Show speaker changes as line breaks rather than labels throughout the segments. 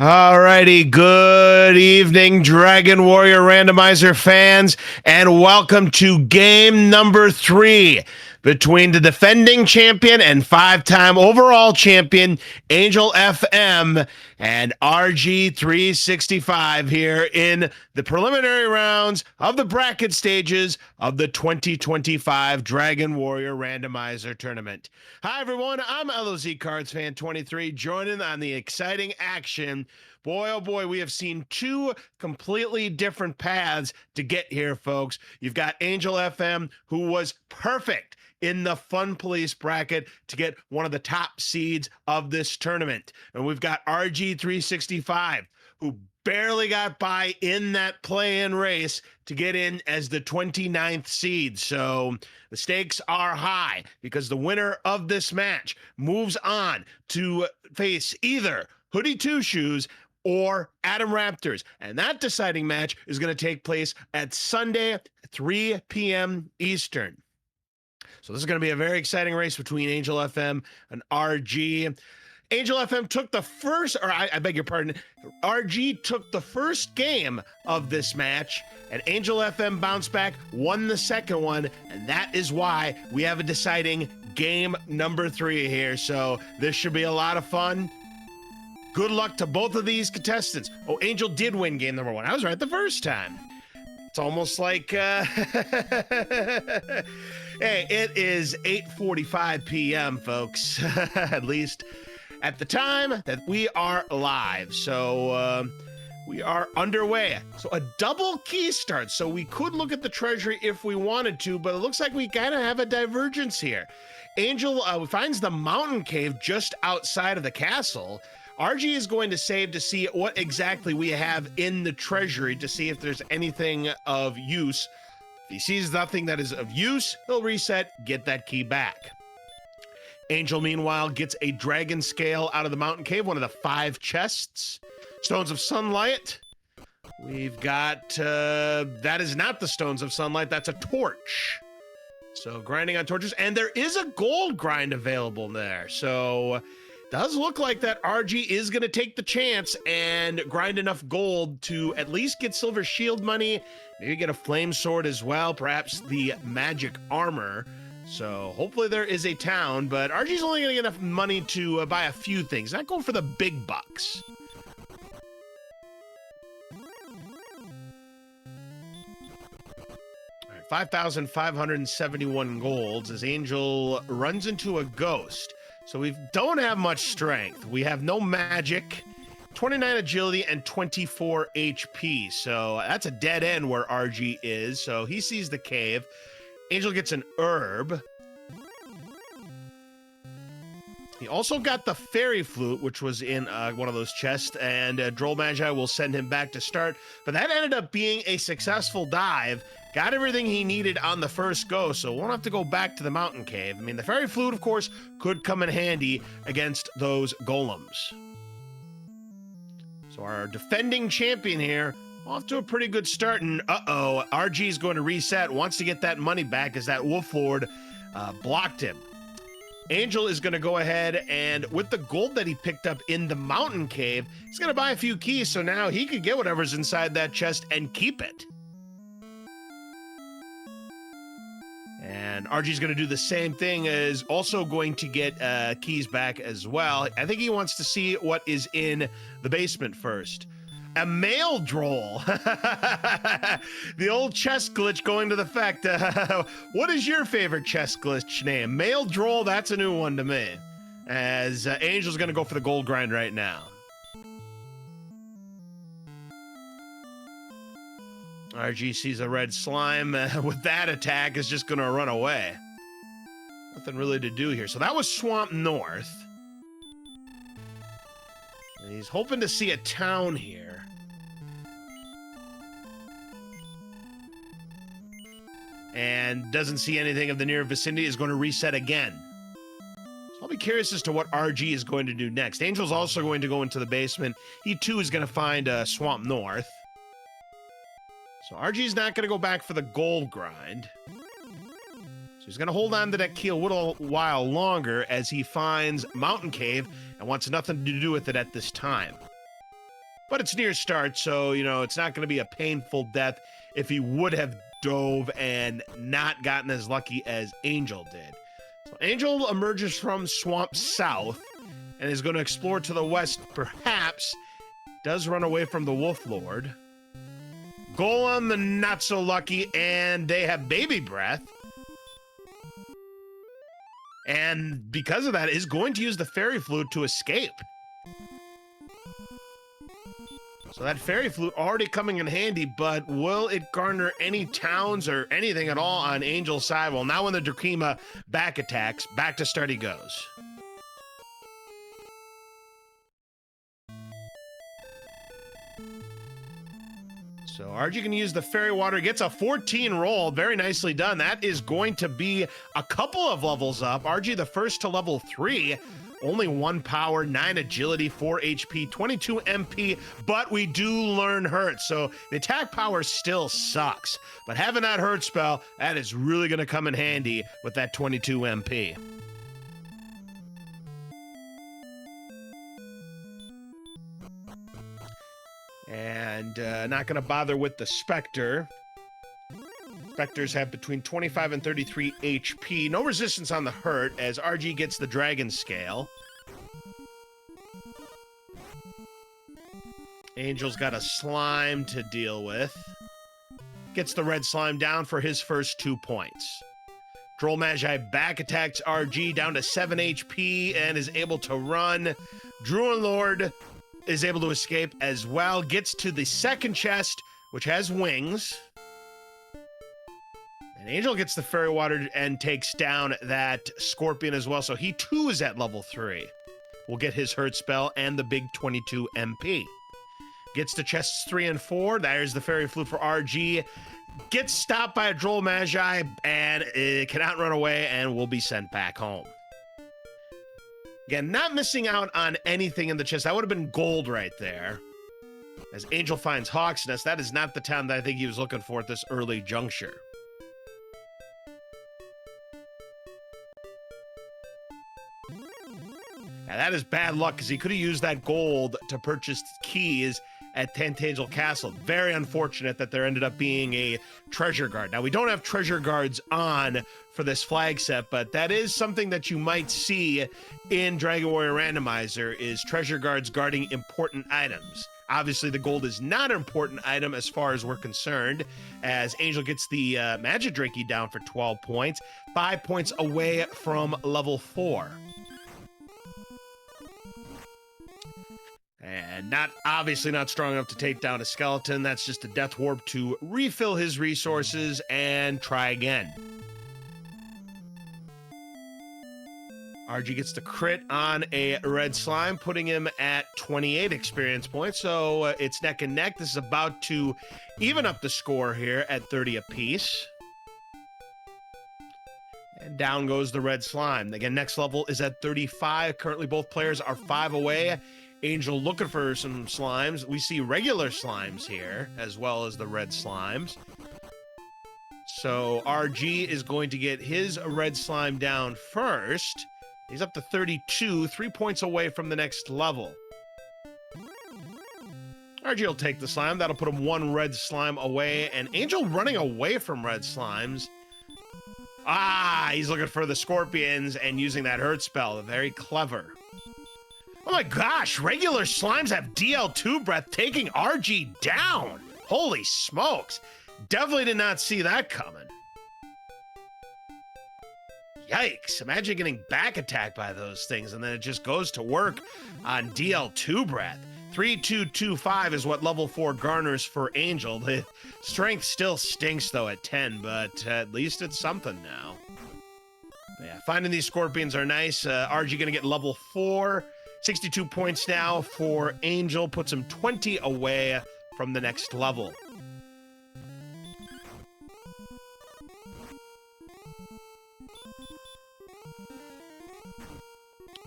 Alrighty, good evening, Dragon Warrior Randomizer fans, and welcome to game number 3 between the defending champion and 5-time overall champion, Angel FM, and RG365 here in the preliminary rounds of the bracket stages of the 2025 Dragon Warrior Randomizer Tournament. Hi, everyone. I'm LOZ Cards Fan 23, joining on the exciting action. Boy, oh boy, we have seen two completely different paths to get here, folks. You've got Angel FM, who was perfect in the Fun Police bracket to get one of the top seeds of this tournament. And we've got RG365, who barely got by in that play-in race to get in as the 29th seed. So the stakes are high because the winner of this match moves on to face either Hoodie Two Shoes or Adam Raptors. And that deciding match is going to take place at Sunday, 3 p.m. Eastern. So this is going to be a very exciting race between Angel FM and RG. Angel FM took the first, or I beg your pardon, RG took the first game of this match, and Angel FM bounced back, won the second one, and that is why we have a deciding game number 3 here. So this should be a lot of fun. Good luck to both of these contestants. Oh, Angel did win game number 1. I was right the first time. It's almost like, hey, it is 8:45 p.m., folks, at least at the time that we are live. So we are underway. So a double key start. So we could look at the treasury if we wanted to, but it looks like we kind of have a divergence here. Angel finds the mountain cave just outside of the castle. RG is going to save to see what exactly we have in the treasury to see if there's anything of use. If he sees nothing that is of use, he'll reset, get that key back. Angel, meanwhile, gets a dragon scale out of the mountain cave, one of the 5 chests. Stones of sunlight. We've got, that is not the stones of sunlight, that's a torch. So grinding on torches, and there is a gold grind available there. So does look like that RG is going to take the chance and grind enough gold to at least get silver shield money, maybe get a flame sword as well, perhaps the magic armor. So hopefully there is a town, but RG's only going to get enough money to buy a few things, not going for the big bucks. All right, 5,571 golds as Angel runs into a ghost. So we don't have much strength. We have no magic, 29 agility, and 24 HP. So that's a dead end where RG is. So he sees the cave. Angel gets an herb. He also got the fairy flute, which was in one of those chests, and Droll Magi will send him back to start. But that ended up being a successful dive. Got everything he needed on the first go, so won't have to go back to the mountain cave. I mean, the fairy flute, of course, could come in handy against those golems. So our defending champion here, off to a pretty good start, and RG is going to reset, wants to get that money back as that Wolf Lord blocked him. Angel is going to go ahead and with the gold that he picked up in the mountain cave, he's going to buy a few keys, so now he could get whatever's inside that chest and keep it. And RG's going to do the same thing, is also going to get keys back as well. I think he wants to see what is in the basement first. A male droll. The old chest glitch going to the fact. What is your favorite chest glitch name? Male droll, that's a new one to me. As Angel's going to go for the gold grind right now. RG sees a red slime with that attack is just going to run away. Nothing really to do here. So that was Swamp North. And he's hoping to see a town here. And doesn't see anything of the near vicinity, is going to reset again. So I'll be curious as to what RG is going to do next. Angel's also going to go into the basement. He too is going to find Swamp North. So RG's not going to go back for the gold grind. So he's going to hold on to that key a little while longer as he finds Mountain Cave and wants nothing to do with it at this time. but it's near start, so, you know, it's not going to be a painful death if he would have dove and not gotten as lucky as Angel did. So Angel emerges from Swamp South and is going to explore to the west, perhaps. Does run away from the Wolf Lord. Golem, not so lucky, and they have Baby Breath. And because of that, is going to use the Fairy Flute to escape. So that Fairy Flute already coming in handy, but will it garner any towns or anything at all on Angel's side? Well, now when the Drakima back attacks, back to start he goes. So RG can use the Fairy Water, gets a 14 roll, very nicely done. That is going to be a couple of levels up. RG the first to level 3, only 1 power, 9 agility, 4 HP, 22 MP, but we do learn Hurt, so the attack power still sucks. But having that Hurt spell, that is really going to come in handy with that 22 MP. And not going to bother with the Spectre. Spectres have between 25 and 33 HP. No resistance on the Hurt as RG gets the Dragon Scale. Angel's got a Slime to deal with. Gets the red slime down for his first 2 points. Droll Magi back attacks RG down to 7 HP and is able to run. Druid Lord is able to escape as well. Gets to the second chest, which has wings. And Angel gets the Fairy Water and takes down that Scorpion as well. So he too is at level 3. Will get his Hurt spell and the big 22 MP. Gets to chests 3 and 4. There's the Fairy Flute for RG. Gets stopped by a Droll Magi and it cannot run away and will be sent back home. Again, not missing out on anything in the chest. That would have been gold right there. As Angel finds Hawk's Nest, that is not the town that I think he was looking for at this early juncture. Now that is bad luck because he could have used that gold to purchase keys at Tantangel Castle. Very unfortunate that there ended up being a treasure guard. Now, we don't have treasure guards on for this flag set, but that is something that you might see in Dragon Warrior Randomizer, is treasure guards guarding important items. Obviously, the gold is not an important item as far as we're concerned, as Angel gets the Magidraki down for 12 points, 5 points away from level 4. And obviously not strong enough to take down a skeleton. That's just a Death Warp to refill his resources and try again. RG gets the crit on a red slime, putting him at 28 experience points. So it's neck and neck. This is about to even up the score here at 30 apiece. And down goes the red slime. Again, next level is at 35. Currently, both players are 5 away. Angel looking for some slimes. We see regular slimes here, as well as the red slimes. So RG is going to get his red slime down first. He's up to 32, 3 points away from the next level. RG will take the slime. That'll put him 1 red slime away. And Angel running away from red slimes. He's looking for the scorpions and using that hurt spell. Very clever. Oh my gosh, regular slimes have DL2 breath, taking RG down. Holy smokes. Definitely did not see that coming. Yikes, imagine getting back attacked by those things and then it just goes to work on DL2 breath. 3225 is what level 4 garners for Angel. The strength still stinks though at 10, but at least it's something now. Yeah, finding these scorpions are nice. RG gonna get level 4. 62 points now for Angel, puts him 20 away from the next level.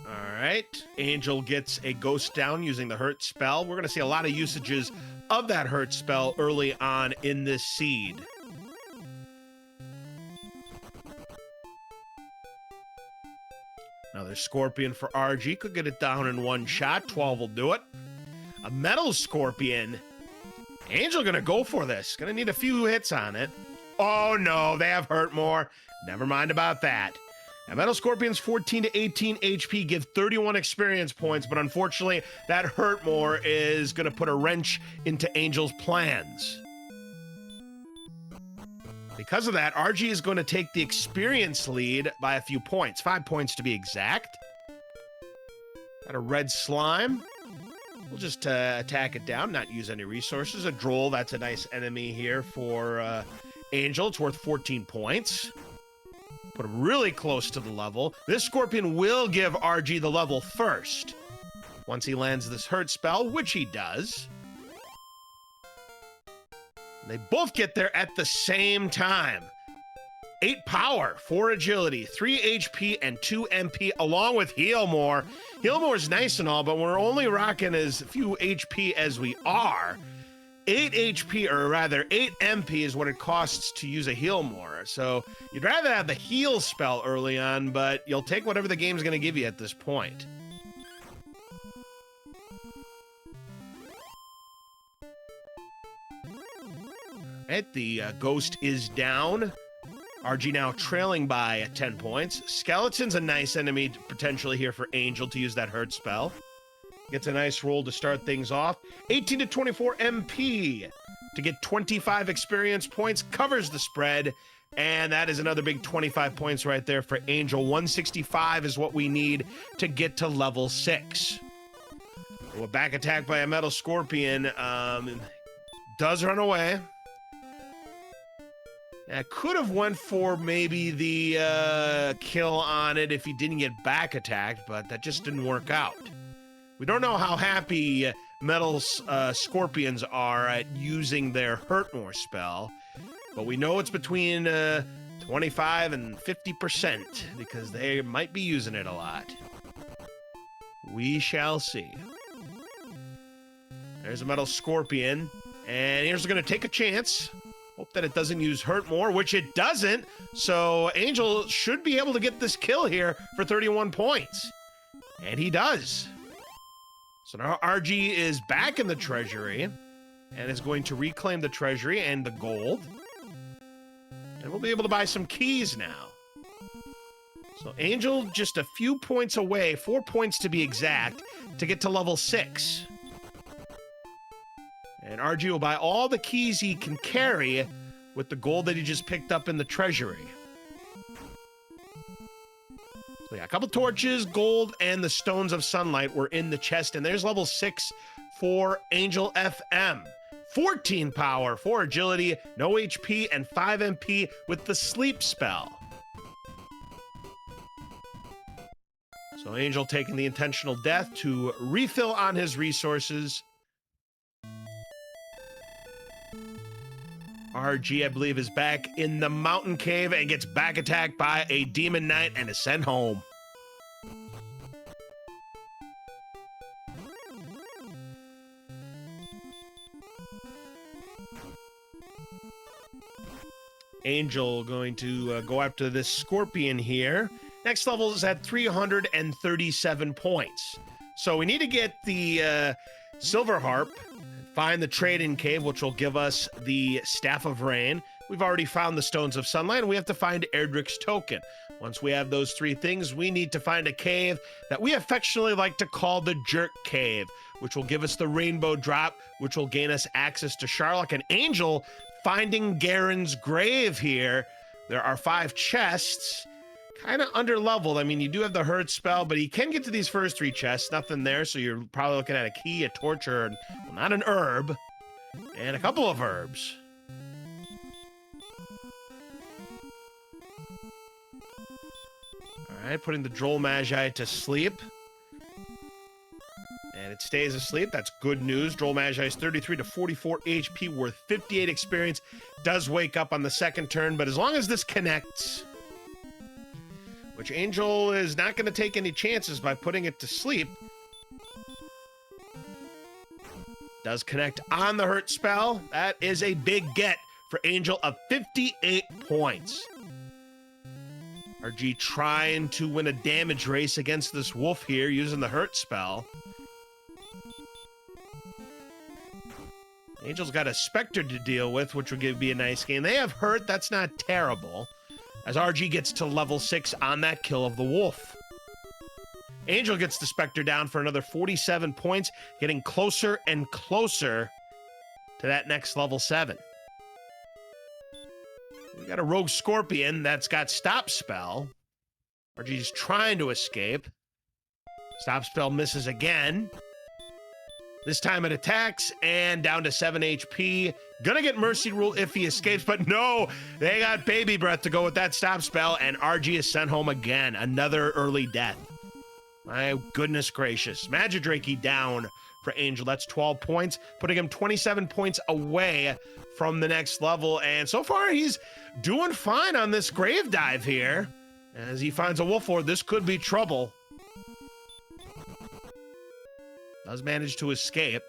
All right, Angel gets a ghost down using the hurt spell. We're going to see a lot of usages of that hurt spell early on in this seed. Another Scorpion for RG. Could get it down in one shot. 12 will do it. A Metal Scorpion. Angel gonna go for this. Gonna need a few hits on it. Oh no, they have hurt more. Never mind about that. Now, Metal Scorpion's 14 to 18 HP give 31 experience points, but unfortunately, that hurt more is gonna put a wrench into Angel's plans. Because of that, RG is going to take the experience lead by a few points. 5 points to be exact. Got a red slime. We'll just attack it down, not use any resources. A Droll, that's a nice enemy here for Angel. It's worth 14 points. Put him really close to the level. This Scorpion will give RG the level first. Once he lands this hurt spell, which he does. They both get there at the same time. 8 power, 4 agility, 3 HP, and 2 MP, along with Heal More. Heal More is nice and all, but we're only rocking as few HP as we are. 8 HP, or rather 8 MP is what it costs to use a Heal More. So you'd rather have the heal spell early on, but you'll take whatever the game's going to give you at this point. The ghost is down. RG now trailing by 10 points. Skeleton's a nice enemy potentially here for Angel to use that hurt spell. Gets a nice roll to start things off. 18 to 24 MP to get 25 experience points. Covers the spread. And that is another big 25 points right there for Angel. 165 is what we need to get to level 6. A back attack by a Metal Scorpion. Does run away. I could have went for maybe the kill on it if he didn't get back attacked, but that just didn't work out. We don't know how happy Metal Scorpions are at using their Hurt More spell, but we know it's between 25 and 50% because they might be using it a lot. We shall see. There's a Metal Scorpion, and here's going to take a chance. Hope that it doesn't use Hurt More, which it doesn't. So Angel should be able to get this kill here for 31 points. And he does. So now RG is back in the treasury and is going to reclaim the treasury and the gold. And we'll be able to buy some keys now. So Angel just a few points away, 4 points to be exact, to get to level 6. And RG will buy all the keys he can carry with the gold that he just picked up in the treasury. So yeah, a couple torches, gold, and the stones of sunlight were in the chest. And there's level 6 for Angel FM. 14 power, 4 agility, no HP, and 5 MP with the sleep spell. So Angel taking the intentional death to refill on his resources. RG, I believe, is back in the mountain cave and gets back attacked by a demon knight and is sent home. Angel going to go after this scorpion here. Next level is at 337 points. So we need to get the silver harp, find the trade-in cave, which will give us the Staff of Rain. We've already found the Stones of Sunlight, and we have to find Erdrick's token. Once we have those 3 things, we need to find a cave that we affectionately like to call the Jerk Cave, which will give us the Rainbow Drop, which will gain us access to Sharlock. And Angel finding Garen's grave here. There are 5 chests. Kind of under-leveled. I mean, you do have the hurt spell, but he can get to these first 3 chests. Nothing there, so you're probably looking at a key, a torch, or well, not an herb, and a couple of herbs. All right, putting the Droll Magi to sleep. And it stays asleep. That's good news. Droll Magi is 33 to 44 HP, worth 58 experience. Does wake up on the second turn, but as long as this connects, which Angel is not going to take any chances by putting it to sleep. Does connect on the hurt spell. That is a big get for Angel of 58 points. RG trying to win a damage race against this wolf here using the hurt spell. Angel's got a Spectre to deal with, which would be a nice game. They have hurt. That's not terrible. As RG gets to level 6 on that kill of the wolf. Angel gets the Spectre down for another 47 points, getting closer and closer to that next level 7. We got a Rogue Scorpion that's got Stop Spell. RG's trying to escape. Stop Spell misses again. This time it attacks, and down to 7 HP. Gonna get Mercy Rule if he escapes, but no! They got Baby Breath to go with that Stop Spell, and RG is sent home again. Another early death. My goodness gracious. Magidrakey down for Angel. That's 12 points, putting him 27 points away from the next level, and so far he's doing fine on this grave dive here. As he finds a Wolf Lord, this could be trouble. Does manage to escape.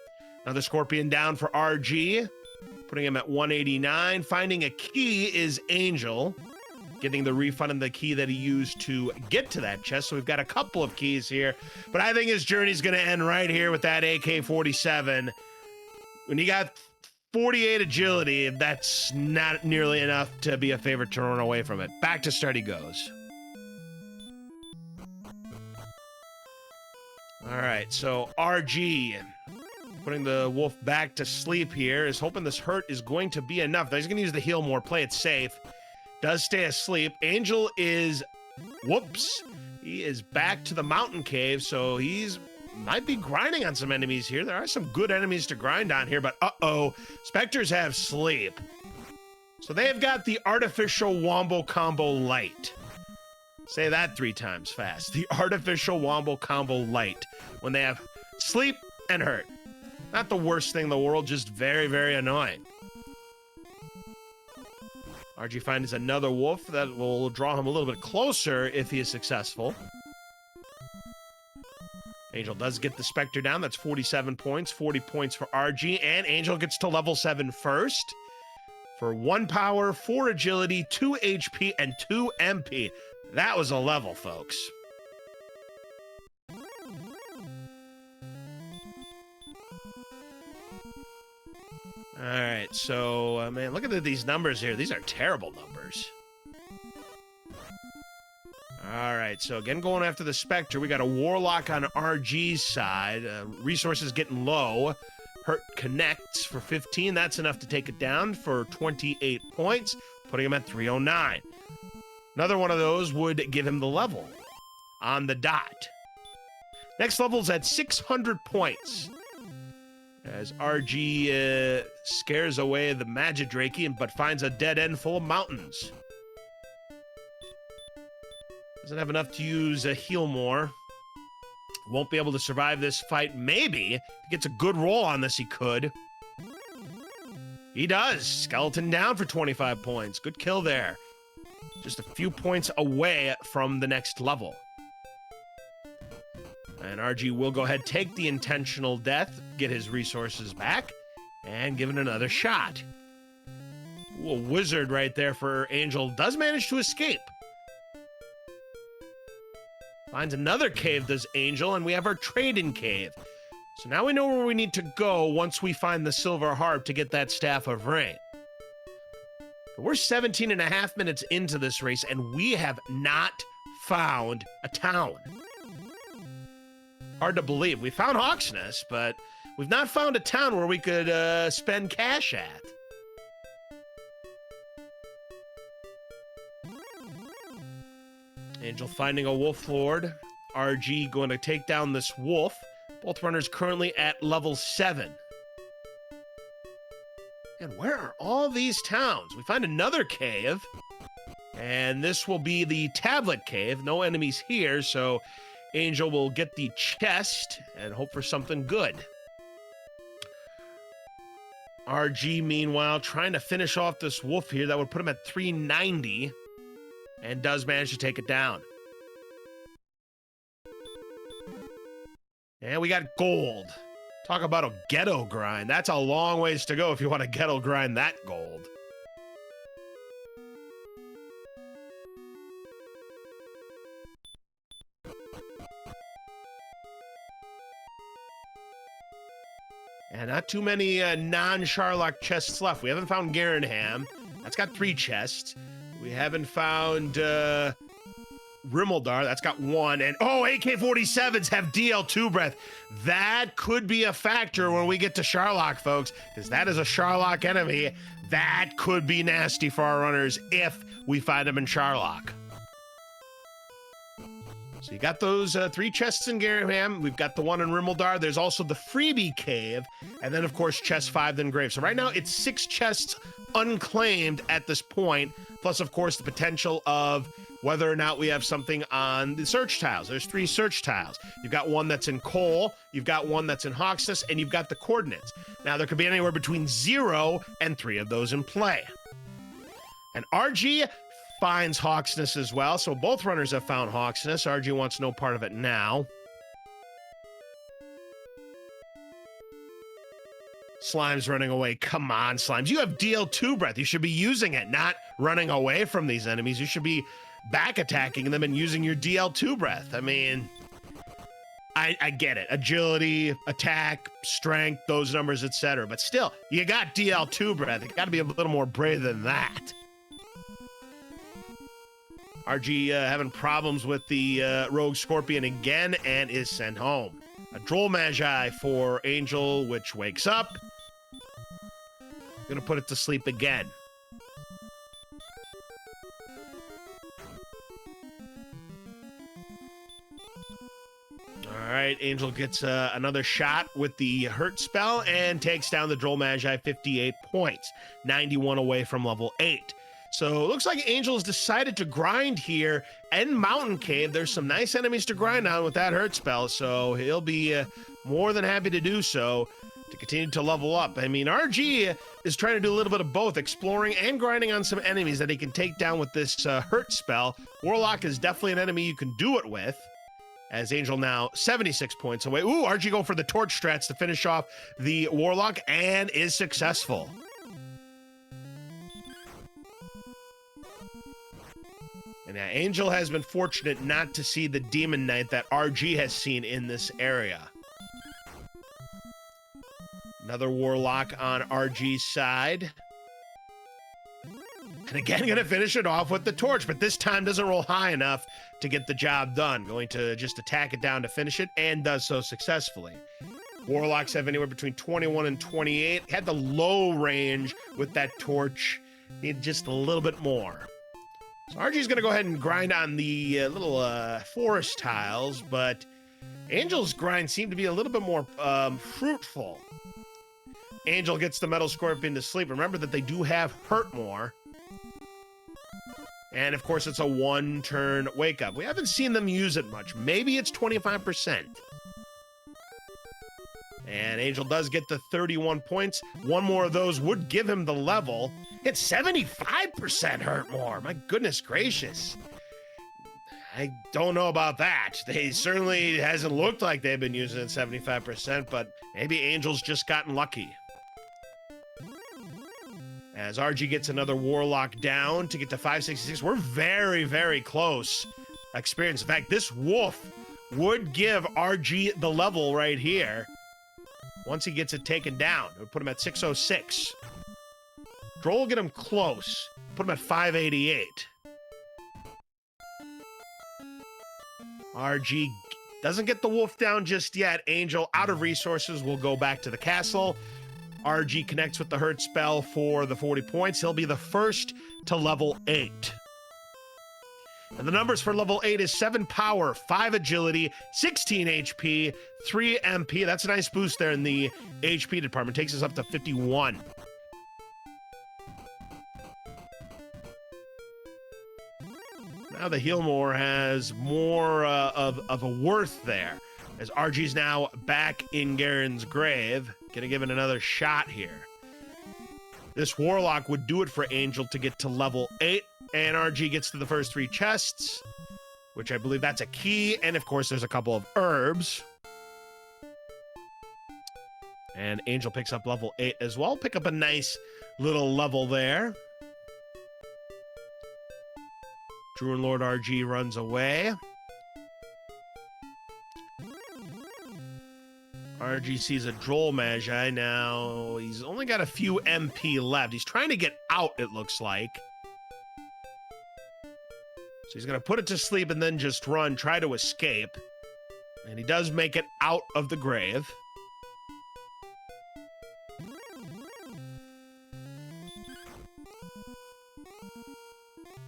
Another Scorpion down for RG, putting him at 189. Finding a key is Angel, getting the refund and the key that he used to get to that chest. So we've got a couple of keys here, but I think his journey's going to end right here with that AK-47. When you got 48 agility, that's not nearly enough to be a favorite to run away from it. Back to start he goes. All right, so RG, putting the wolf back to sleep here, is hoping this hurt is going to be enough. He's going to use the heal more, play it safe. Does stay asleep. Angel is, whoops, he is back to the mountain cave, so he's might be grinding on some enemies here. There are some good enemies to grind on here, but uh-oh, Spectres have sleep. So they have got the Artificial Wombo Combo Light. Say that 3 times fast. The Artificial Wombo Combo Light. When they have sleep and hurt. Not the worst thing in the world, just very, very annoying. RG finds another wolf that will draw him a little bit closer if he is successful. Angel does get the Spectre down. That's 47 points, 40 points for RG, and Angel gets to level 7 first for 1 power, 4 agility, 2 HP, and 2 MP. That was a level, folks. All right, so, man, look at these numbers here. These are terrible numbers. All right, so again, going after the Spectre, we got a Warlock on RG's side. Resources getting low. Hurt connects for 15. That's enough to take it down for 28 points, putting him at 309. Another one of those would give him the level on the dot. Next level's at 600 points. As RG scares away the Magidrakey, but finds a dead end full of mountains. Doesn't have enough to use a heal more. Won't be able to survive this fight. Maybe. If he gets a good roll on this, he could. He does. Skeleton down for 25 points. Good kill there. Just a few points away from the next level. And RG will go ahead, take the intentional death, get his resources back, and give it another shot. Ooh, a wizard right there for Angel. Does manage to escape. Finds another cave, does Angel, and we have our trade-in cave. So now we know where we need to go once we find the Silver Harp to get that Staff of Rain. But we're 17 and a half minutes into this race, and we have not found a town. Hard to believe. We found Hawksness, but we've not found a town where we could spend cash at. Angel finding a Wolf Lord. RG going to take down this wolf. Both runners currently at level 7. And where are all these towns? We find another cave. And this will be the Tablet Cave. No enemies here, so Angel will get the chest and hope for something good. RG, meanwhile, trying to finish off this wolf here. That would put him at 390. And does manage to take it down. And we got gold. Talk about a ghetto grind. That's a long ways to go if you want to ghetto grind that gold. And not too many non-Sharlock chests left. We haven't found Garenham. That's got 3 chests. We haven't found Rimmildar. That's got 1. And oh, AK-47s have DL2 breath. That could be a factor when we get to Sharlock, folks, because that is a Sharlock enemy. That could be nasty for our runners if we find them in Sharlock. So you got those 3 chests in Garenham. We've got the 1 in Rimmildar. There's also the freebie cave. And then, of course, chest 5, then grave. So right now, it's 6 chests unclaimed at this point. Plus, of course, the potential of whether or not we have something on the search tiles. There's 3 search tiles. You've got one that's in coal, you've got one that's in Hawksness, and you've got the coordinates. Now, there could be anywhere between 0 and 3 of those in play. And RG finds Hawksness as well, so both runners have found Hawksness. RG wants no part of it now. Slime's running away. Come on, Slimes. You have DL2 breath. You should be using it, not running away from these enemies. You should be back attacking them and using your DL2 breath. I mean, I get it. Agility, attack, strength, those numbers, etc. But still, you got DL2 breath. You got to be a little more brave than that. RG having problems with the Rogue Scorpion again and is sent home. A Droll Magi for Angel, which wakes up. Gonna put it to sleep again. All right, Angel gets another shot with the Hurt spell and takes down the Droll Magi 58 points, 91 away from level 8. So it looks like Angel's decided to grind here and Mountain Cave. There's some nice enemies to grind on with that Hurt spell, so he'll be more than happy to do so to continue to level up. I mean, RG is trying to do a little bit of both, exploring and grinding on some enemies that he can take down with this Hurt spell. Warlock is definitely an enemy you can do it with, as Angel now 76 points away. Ooh, RG go for the torch strats to finish off the Warlock and is successful. And now Angel has been fortunate not to see the Demon Knight that RG has seen in this area. Another Warlock on RG's side. And again, going to finish it off with the torch, but this time doesn't roll high enough to get the job done. Going to just attack it down to finish it, and does so successfully. Warlocks have anywhere between 21 and 28. Had the low range with that torch. Need just a little bit more. So RG's going to go ahead and grind on the little forest tiles, but Angel's grind seemed to be a little bit more fruitful. Angel gets the Metal Scorpion to sleep. Remember that they do have Hurt more. And, of course, it's a 1-turn wake-up. We haven't seen them use it much. Maybe it's 25%. And Angel does get the 31 points. One more of those would give him the level. It's 75% Hurt more. My goodness gracious. I don't know about that. They certainly hasn't looked like they've been using it 75%, but maybe Angel's just gotten lucky. As RG gets another Warlock down to get to 566, we're very, very close. Experience. In fact, this Wolf would give RG the level right here. Once he gets it taken down, it would put him at 606. Droll will get him close. Put him at 588. RG doesn't get the Wolf down just yet. Angel, out of resources, will go back to the castle. RG connects with the Hurt spell for the 40 points. He'll be the first to level 8. And the numbers for level 8 is 7 power, 5 agility, 16 HP, 3 MP. That's a nice boost there in the HP department. Takes us up to 51. Now the Healmore has more of a worth there, as RG's now back in Garen's grave. Gonna give it another shot here. This Warlock would do it for Angel to get to level 8, and RG gets to the first 3 chests, which I believe that's a key, and of course there's a couple of herbs. And Angel picks up level 8 as well. Pick up a nice little level there. Druid Lord RG runs away. RG sees a Droll Magi. Now, he's only got a few MP left. He's trying to get out, it looks like. So he's going to put it to sleep and then just run, try to escape. And he does make it out of the grave.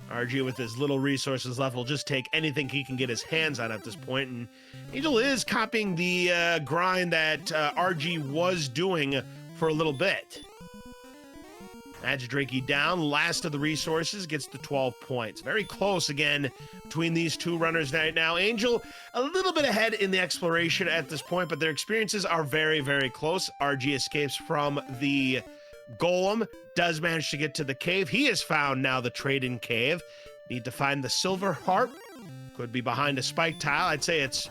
RG, with his little resources left, will just take anything he can get his hands on at this point. And Angel is copying the grind that RG was doing for a little bit. Magidrakey down, last of the resources, gets the 12 points. Very close again between these two runners right now. Angel a little bit ahead in the exploration at this point, but their experiences are very, very close. RG escapes from the golem, does manage to get to the cave. He has found now the trade-in cave. Need to find the silver harp. Could be behind a spike tile. I'd say it's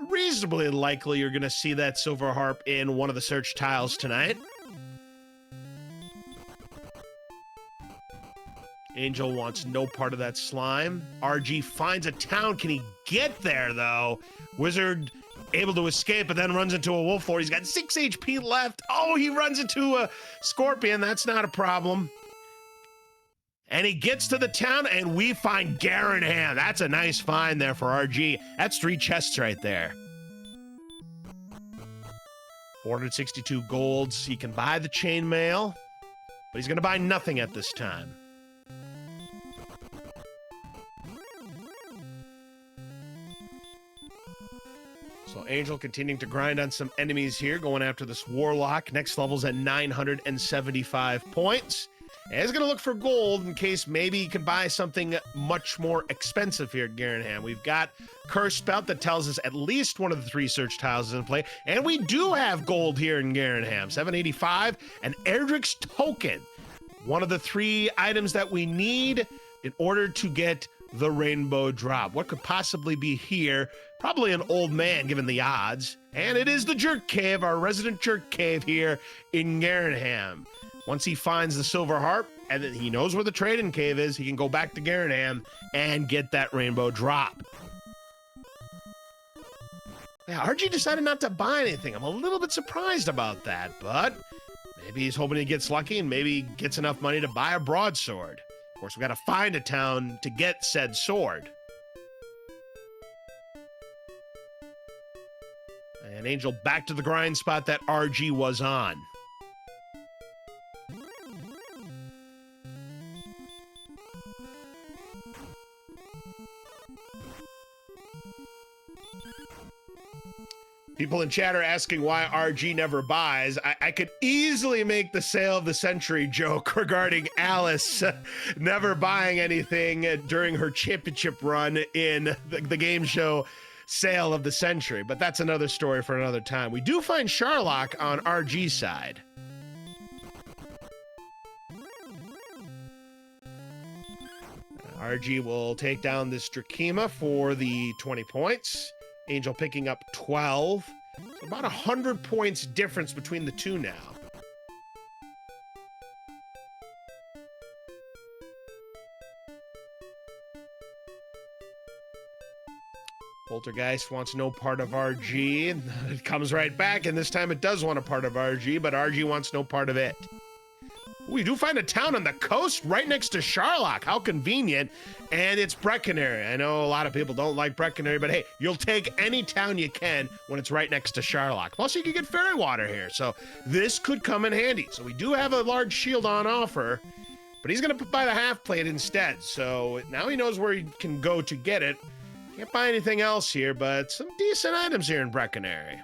reasonably likely you're going to see that silver harp in one of the search tiles tonight. Angel wants no part of that slime. RG finds a town. Can he get there, though? Wizard able to escape, but then runs into a wolf lord. He's got 6 HP left. Oh, he runs into a scorpion. That's not a problem. And he gets to the town, and we find Garanham. That's a nice find there for RG. That's 3 chests right there. 462 golds. He can buy the chainmail, but he's going to buy nothing at this time. So Angel continuing to grind on some enemies here, going after this Warlock. Next level's at 975 points. And he's going to look for gold in case maybe he can buy something much more expensive here at Garanham. We've got Curse Spout that tells us at least one of the 3 search tiles is in play. And we do have gold here in Garanham. 785, and Erdrick's Token. One of the 3 items that we need in order to get the rainbow drop. What could possibly be here? Probably an old man, given the odds. And it is the Jerk Cave, our resident Jerk Cave here in Garanham. Once he finds the silver harp, and then he knows where the trade-in cave is, he can go back to Garanham and get that rainbow drop. Yeah, RG decided not to buy anything. I'm a little bit surprised about that, but maybe he's hoping he gets lucky and maybe gets enough money to buy a broadsword. Of course, we got to find a town to get said sword. And Angel back to the grind spot that RG was on. People in chat are asking why RG never buys. I could easily make the sale of the century joke regarding Alice never buying anything during her championship run in the game show sale of the century, but that's another story for another time. We do find Sharlock on RG's side. RG will take down this Drakima for the 20 points. Angel picking up 12. So about 100 points difference between the two now. Poltergeist wants no part of RG. It comes right back, and this time it does want a part of RG, but RG wants no part of it. We do find a town on the coast right next to Sharlock. How convenient. And it's Breckenary. I know a lot of people don't like Breckenary, but hey, you'll take any town you can when it's right next to Sharlock. Plus, you can get fairy water here, so this could come in handy. So we do have a large shield on offer, but he's going to buy the half plate instead. So now he knows where he can go to get it. Can't buy anything else here, but some decent items here in Breckenary.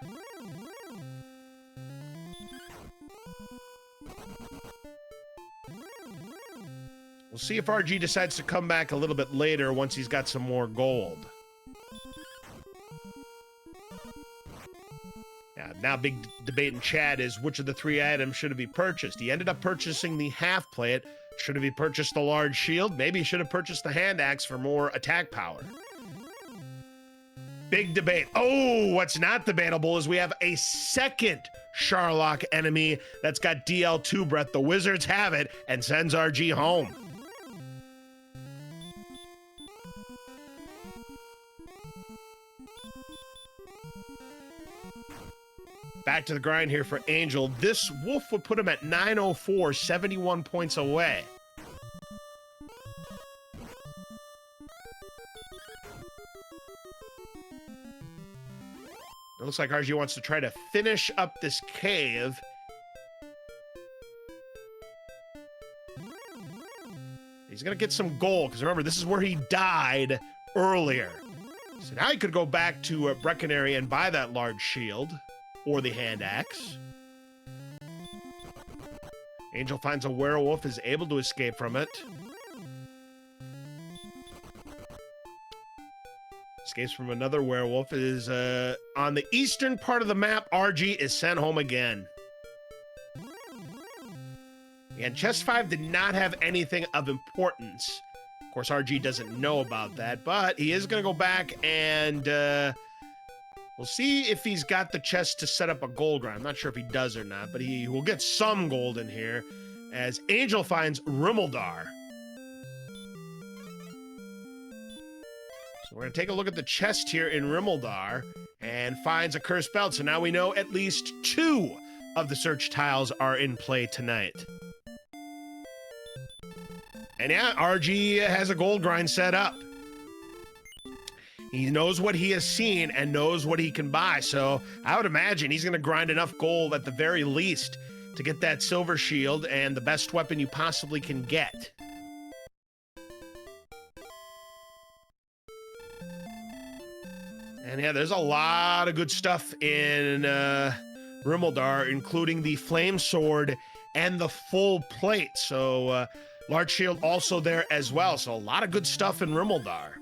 We'll see if RG decides to come back a little bit later once he's got some more gold. Yeah, now big debate in chat is which of the 3 items should have been purchased. He ended up purchasing the half plate. Should have he purchased the large shield? Maybe he should have purchased the hand axe for more attack power. Big debate. Oh, what's not debatable is we have a second Sharlock enemy that's got DL2 breath. The Wizards have it and sends RG home. Back to the grind here for Angel. This wolf would put him at 904, 71 points away. It looks like RG wants to try to finish up this cave. He's going to get some gold, because remember, this is where he died earlier. So now he could go back to Breckenary and buy that large shield, or the hand axe. Angel finds a werewolf, is able to escape from it. Escapes from another werewolf, is on the eastern part of the map. RG is sent home again. And chest 5 did not have anything of importance. Of course, RG doesn't know about that, but he is going to go back and we'll see if he's got the chest to set up a gold grind. I'm not sure if he does or not, but he will get some gold in here as Angel finds Rimuldar. So we're going to take a look at the chest here in Rimuldar and finds a cursed belt. So now we know at least 2 of the search tiles are in play tonight. And yeah, RG has a gold grind set up. He knows what he has seen and knows what he can buy. So I would imagine he's going to grind enough gold at the very least to get that silver shield and the best weapon you possibly can get. And yeah, there's a lot of good stuff in Rimuldar, including the flame sword and the full plate. So large shield also there as well. So a lot of good stuff in Rimuldar.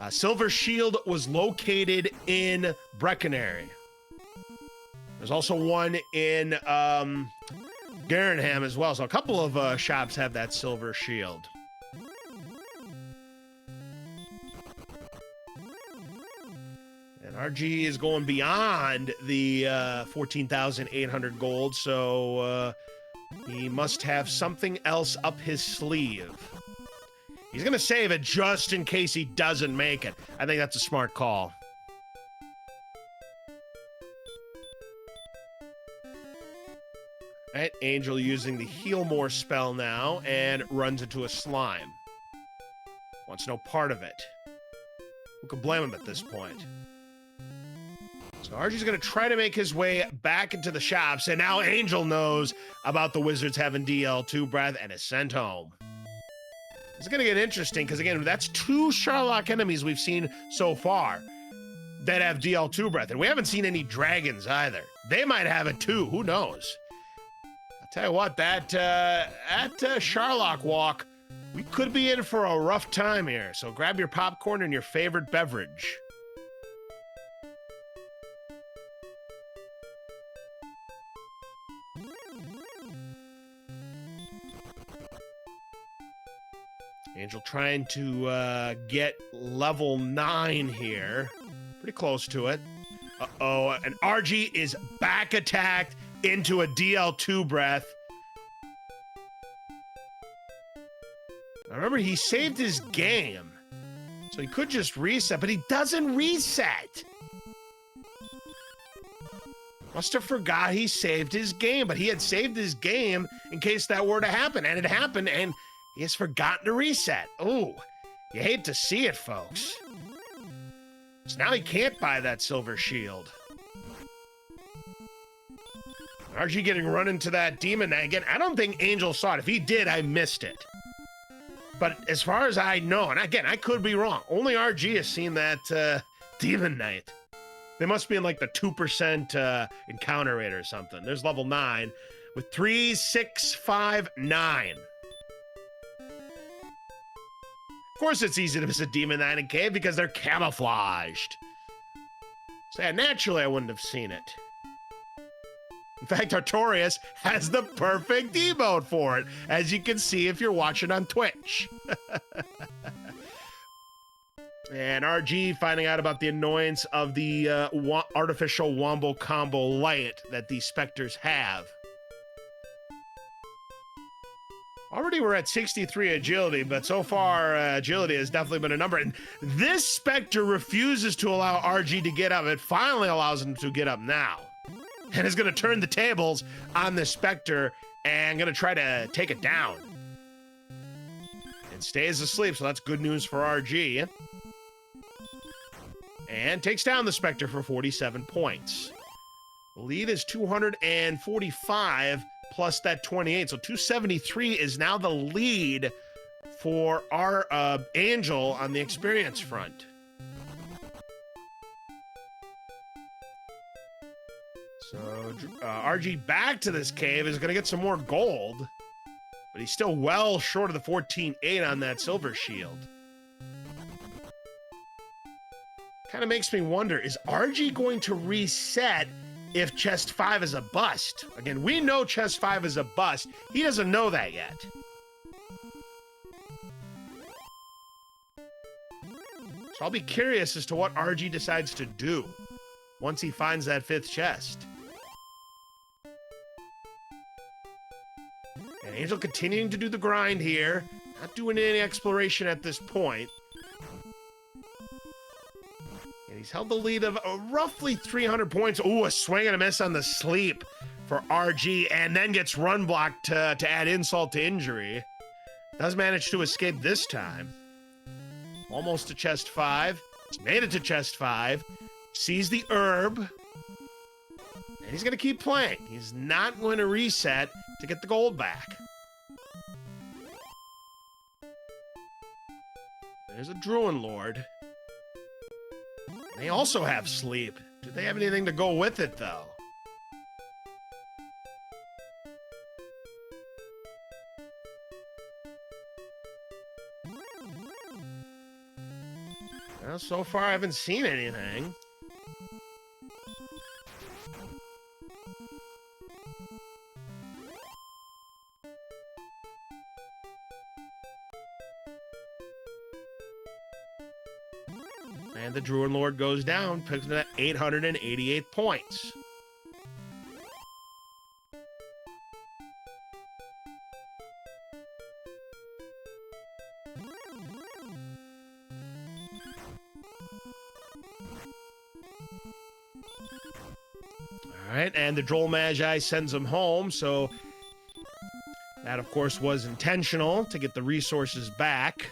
Silver shield was located in Breckenary. There's also one in Garenham as well. So a couple of shops have that silver shield. And RG is going beyond the 14,800 gold. So he must have something else up his sleeve. He's going to save it just in case he doesn't make it. I think that's a smart call. All right, Angel using the Heal More spell now and runs into a slime. Wants no part of it. Who can blame him at this point? So RG's going to try to make his way back into the shops, and now Angel knows about the wizards having DL2 breath and is sent home. It's going to get interesting because, again, that's 2 Sharlock enemies we've seen so far that have DL2 breath, and we haven't seen any dragons either. They might have it too. Who knows? I'll tell you what, that Sharlock walk, we could be in for a rough time here. So grab your popcorn and your favorite beverage. Angel trying to get level 9 here. Pretty close to it. Uh-oh, and RG is back attacked into a DL2 breath. Now remember, he saved his game. So he could just reset, but he doesn't reset. Must have forgot he saved his game, but he had saved his game in case that were to happen, and it happened, and he has forgotten to reset. Ooh, you hate to see it, folks. So now he can't buy that silver shield. RG getting run into that demon. Again, I don't think Angel saw it. If he did, I missed it. But as far as I know, and again, I could be wrong, only RG has seen that demon knight. They must be in like the 2% encounter rate or something. There's level 9 with 3, 6, 5, 9. Of course, it's easy to miss a demon knight in cave because they're camouflaged. So yeah, naturally, I wouldn't have seen it. In fact, Artorias has the perfect emote for it, as you can see if you're watching on Twitch. And RG finding out about the annoyance of the artificial wombo combo light that these specters have. Already we're at 63 agility, but so far agility has definitely been a number. And this specter refuses to allow RG to get up. It finally allows him to get up now. and is going to turn the tables on the Spectre and going to try to take it down. It stays asleep, so that's good news for RG. And takes down the Spectre for 47 points. The lead is 245 plus that 28, so 273 is now the lead for our Angel on the experience front. So RG back to this cave is going to get some more gold, but he's still well short of the 14.8 on that silver shield. Kind of makes me wonder, is RG going to reset if chest 5 is a bust? Again, we know chest 5 is a bust. He doesn't know that yet. So I'll be curious as to what RG decides to do once he finds that 5th chest. And Angel continuing to do the grind here. Not doing any exploration at this point. And he's held the lead of roughly 300 points. Ooh, a swing and a miss on the sleep for RG, and then gets run blocked to add insult to injury. Does manage to escape this time. Almost to chest 5. He's made it to chest 5. Sees the herb. And he's going to keep playing. He's not going to reset to get the gold back. There's a Druid Lord. They also have sleep. Do they have anything to go with it, though? Well, so far I haven't seen anything. And the Druid Lord goes down, picks up 888 points. All right, and the Droll Magi sends him home, so that, of course, was intentional to get the resources back.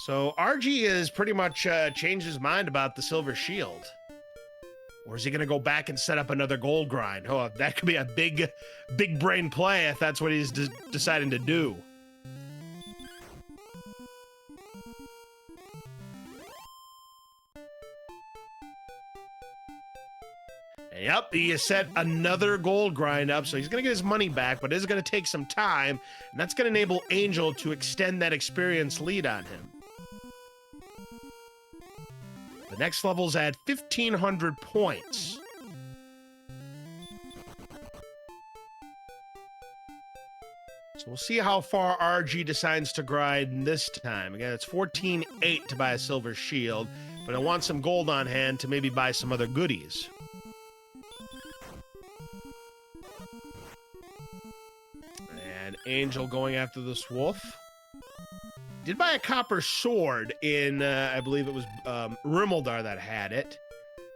So RG is pretty much changed his mind about the Silver Shield. Or is he going to go back and set up another gold grind? Oh, that could be a big brain play if that's what he's deciding to do. Yep, he has set another gold grind up, so he's going to get his money back, but it is going to take some time, and that's going to enable Angel to extend that experience lead on him. The next level's at 1,500 points. So we'll see how far RG decides to grind this time. Again, it's 14.8 to buy a silver shield, but I want some gold on hand to maybe buy some other goodies. And Angel going after this wolf. Did buy a copper sword in, I believe it was Rimuldar that had it.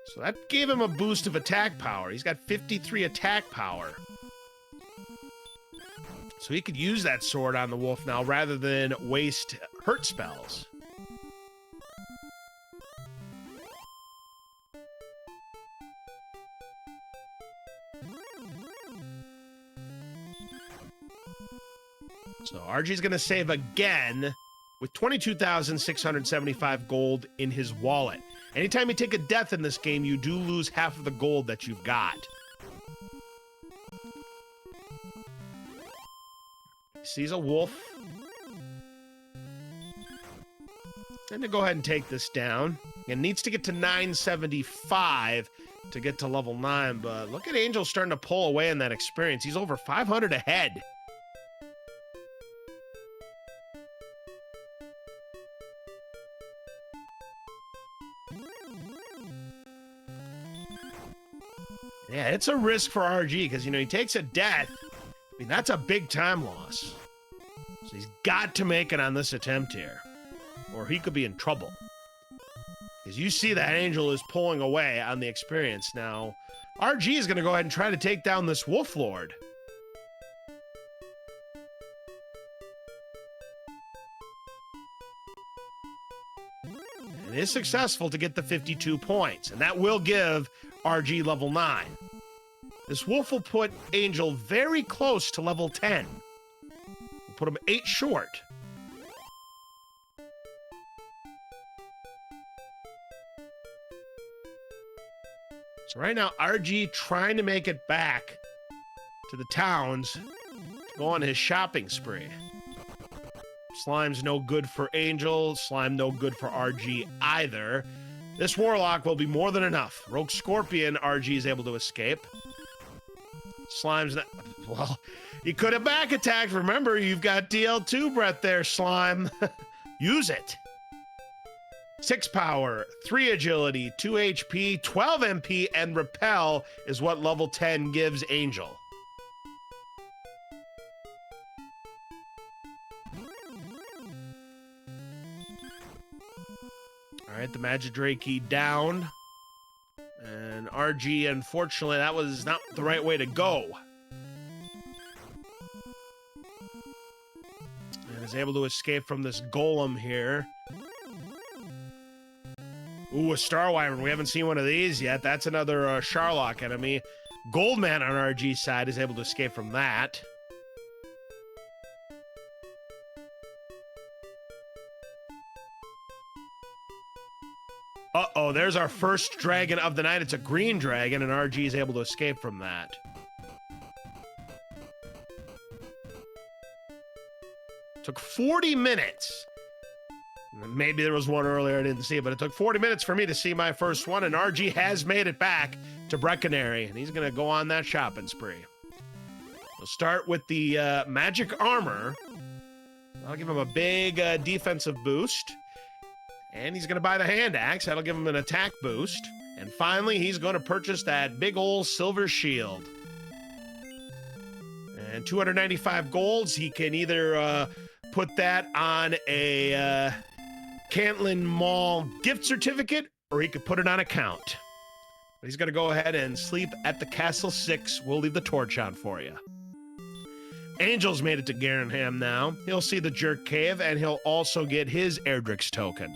So that gave him a boost of attack power. He's got 53 attack power. So he could use that sword on the wolf now rather than waste hurt spells. So RG's going to save again with 22,675 gold in his wallet. Anytime you take a death in this game, you do lose half of the gold that you've got. He sees a wolf. Then to go ahead and take this down. It needs to get to 975 to get to level 9, but look at Angel starting to pull away in that experience. He's over 500 ahead. Yeah, it's a risk for RG because, you know, he takes a death. I mean, that's a big time loss. So he's got to make it on this attempt here, or he could be in trouble. Because you see that Angel is pulling away on the experience. Now, RG is going to go ahead and try to take down this Wolf Lord. And is successful to get the 52 points, and that will give RG level 9. This Wolf will put Angel very close to level 10. We'll put him 8 short. So right now, RG trying to make it back to the towns to go on his shopping spree. Slime's no good for Angel. Slime no good for RG either. This Warlock will be more than enough. Rogue Scorpion, RG is able to escape. Slime's not... Well, he could have back attacked. Remember, you've got DL2 breath there, Slime. Use it. 6 power, 3 agility, 2 HP, 12 MP, and repel is what level 10 gives Angel. All right, the Magidrake down. And RG, unfortunately, that was not the right way to go. And is able to escape from this golem here. Ooh, a Star Wyvern. We haven't seen one of these yet. That's another Sharlock enemy. Goldman on RG's side is able to escape from that. Uh-oh, there's our first dragon of the night. It's a green dragon, and RG is able to escape from that. Took 40 minutes. Maybe there was one earlier I didn't see it, but it took 40 minutes for me to see my first one, and RG has made it back to Brecconary, and he's going to go on that shopping spree. We'll start with the magic armor. I'll give him a big defensive boost. And he's going to buy the hand axe. That'll give him an attack boost. And finally, he's going to purchase that big old silver shield. And 295 golds. He can either put that on a Cantlin Mall gift certificate, or he could put it on account. But he's going to go ahead and sleep at the Castle 6. We'll leave the torch on for you. Angel's made it to Garenham now. He'll see the Jerk Cave, and he'll also get his Erdrick's token.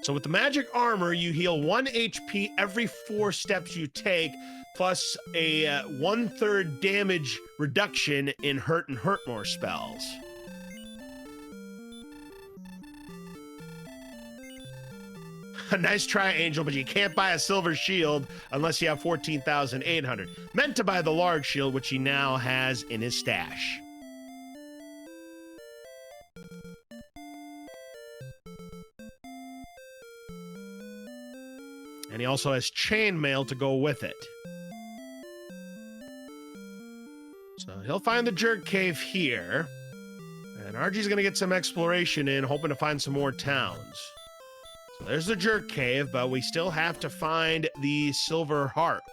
So with the magic armor, you heal 1 HP every 4 steps you take, plus a 1/3 damage reduction in Hurt and Hurt More spells. Nice try, Angel, but you can't buy a silver shield unless you have 14,800. Meant to buy the large shield, which he now has in his stash. And he also has chainmail to go with it. So he'll find the Jerk Cave here. And RG's going to get some exploration in, hoping to find some more towns. So there's the Jerk Cave, but we still have to find the Silver Harp.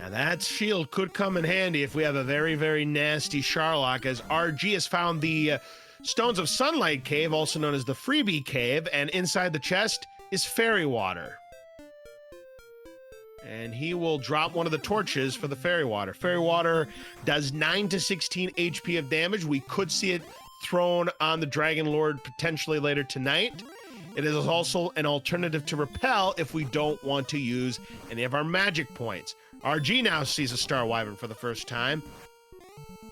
Now that shield could come in handy if we have a very, very nasty Sharlock, as RG has found the Stones of Sunlight Cave, also known as the Freebie Cave, and inside the chest is fairy water. And he will drop one of the torches for the fairy water. Fairy water does 9 to 16 HP of damage. We could see it thrown on the Dragon Lord potentially later tonight. It is also an alternative to repel if we don't want to use any of our magic points. RG now sees a Star Wyvern for the first time.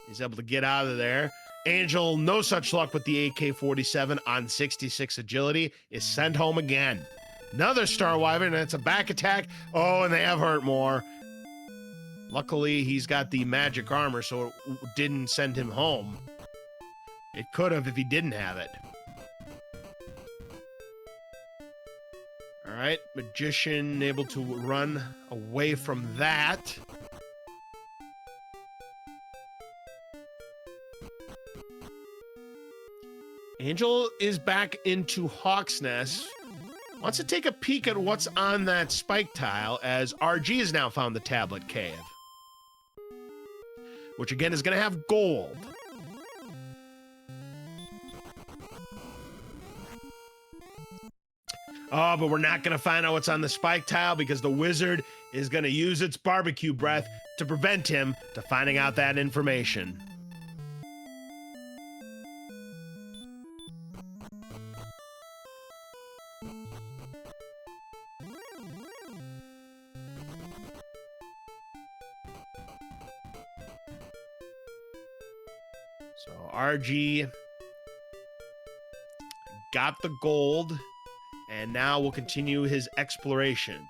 He's able to get out of there. Angel, no such luck with the AK-47 on 66 agility, is sent home again. Another Star Wyvern, and it's a back attack. Oh, and they have hurt more. Luckily, he's got the magic armor, so it didn't send him home. It could have if he didn't have it. All right, Magician able to run away from that. Angel is back into Hawk's Nest. Wants to take a peek at what's on that spike tile, as RG has now found the Tablet Cave. which again is going to have gold. Oh, but we're not going to find out what's on the spike tile because the wizard is going to use its barbecue breath to prevent him to finding out that information. So RG got the gold, and now we'll continue his exploration.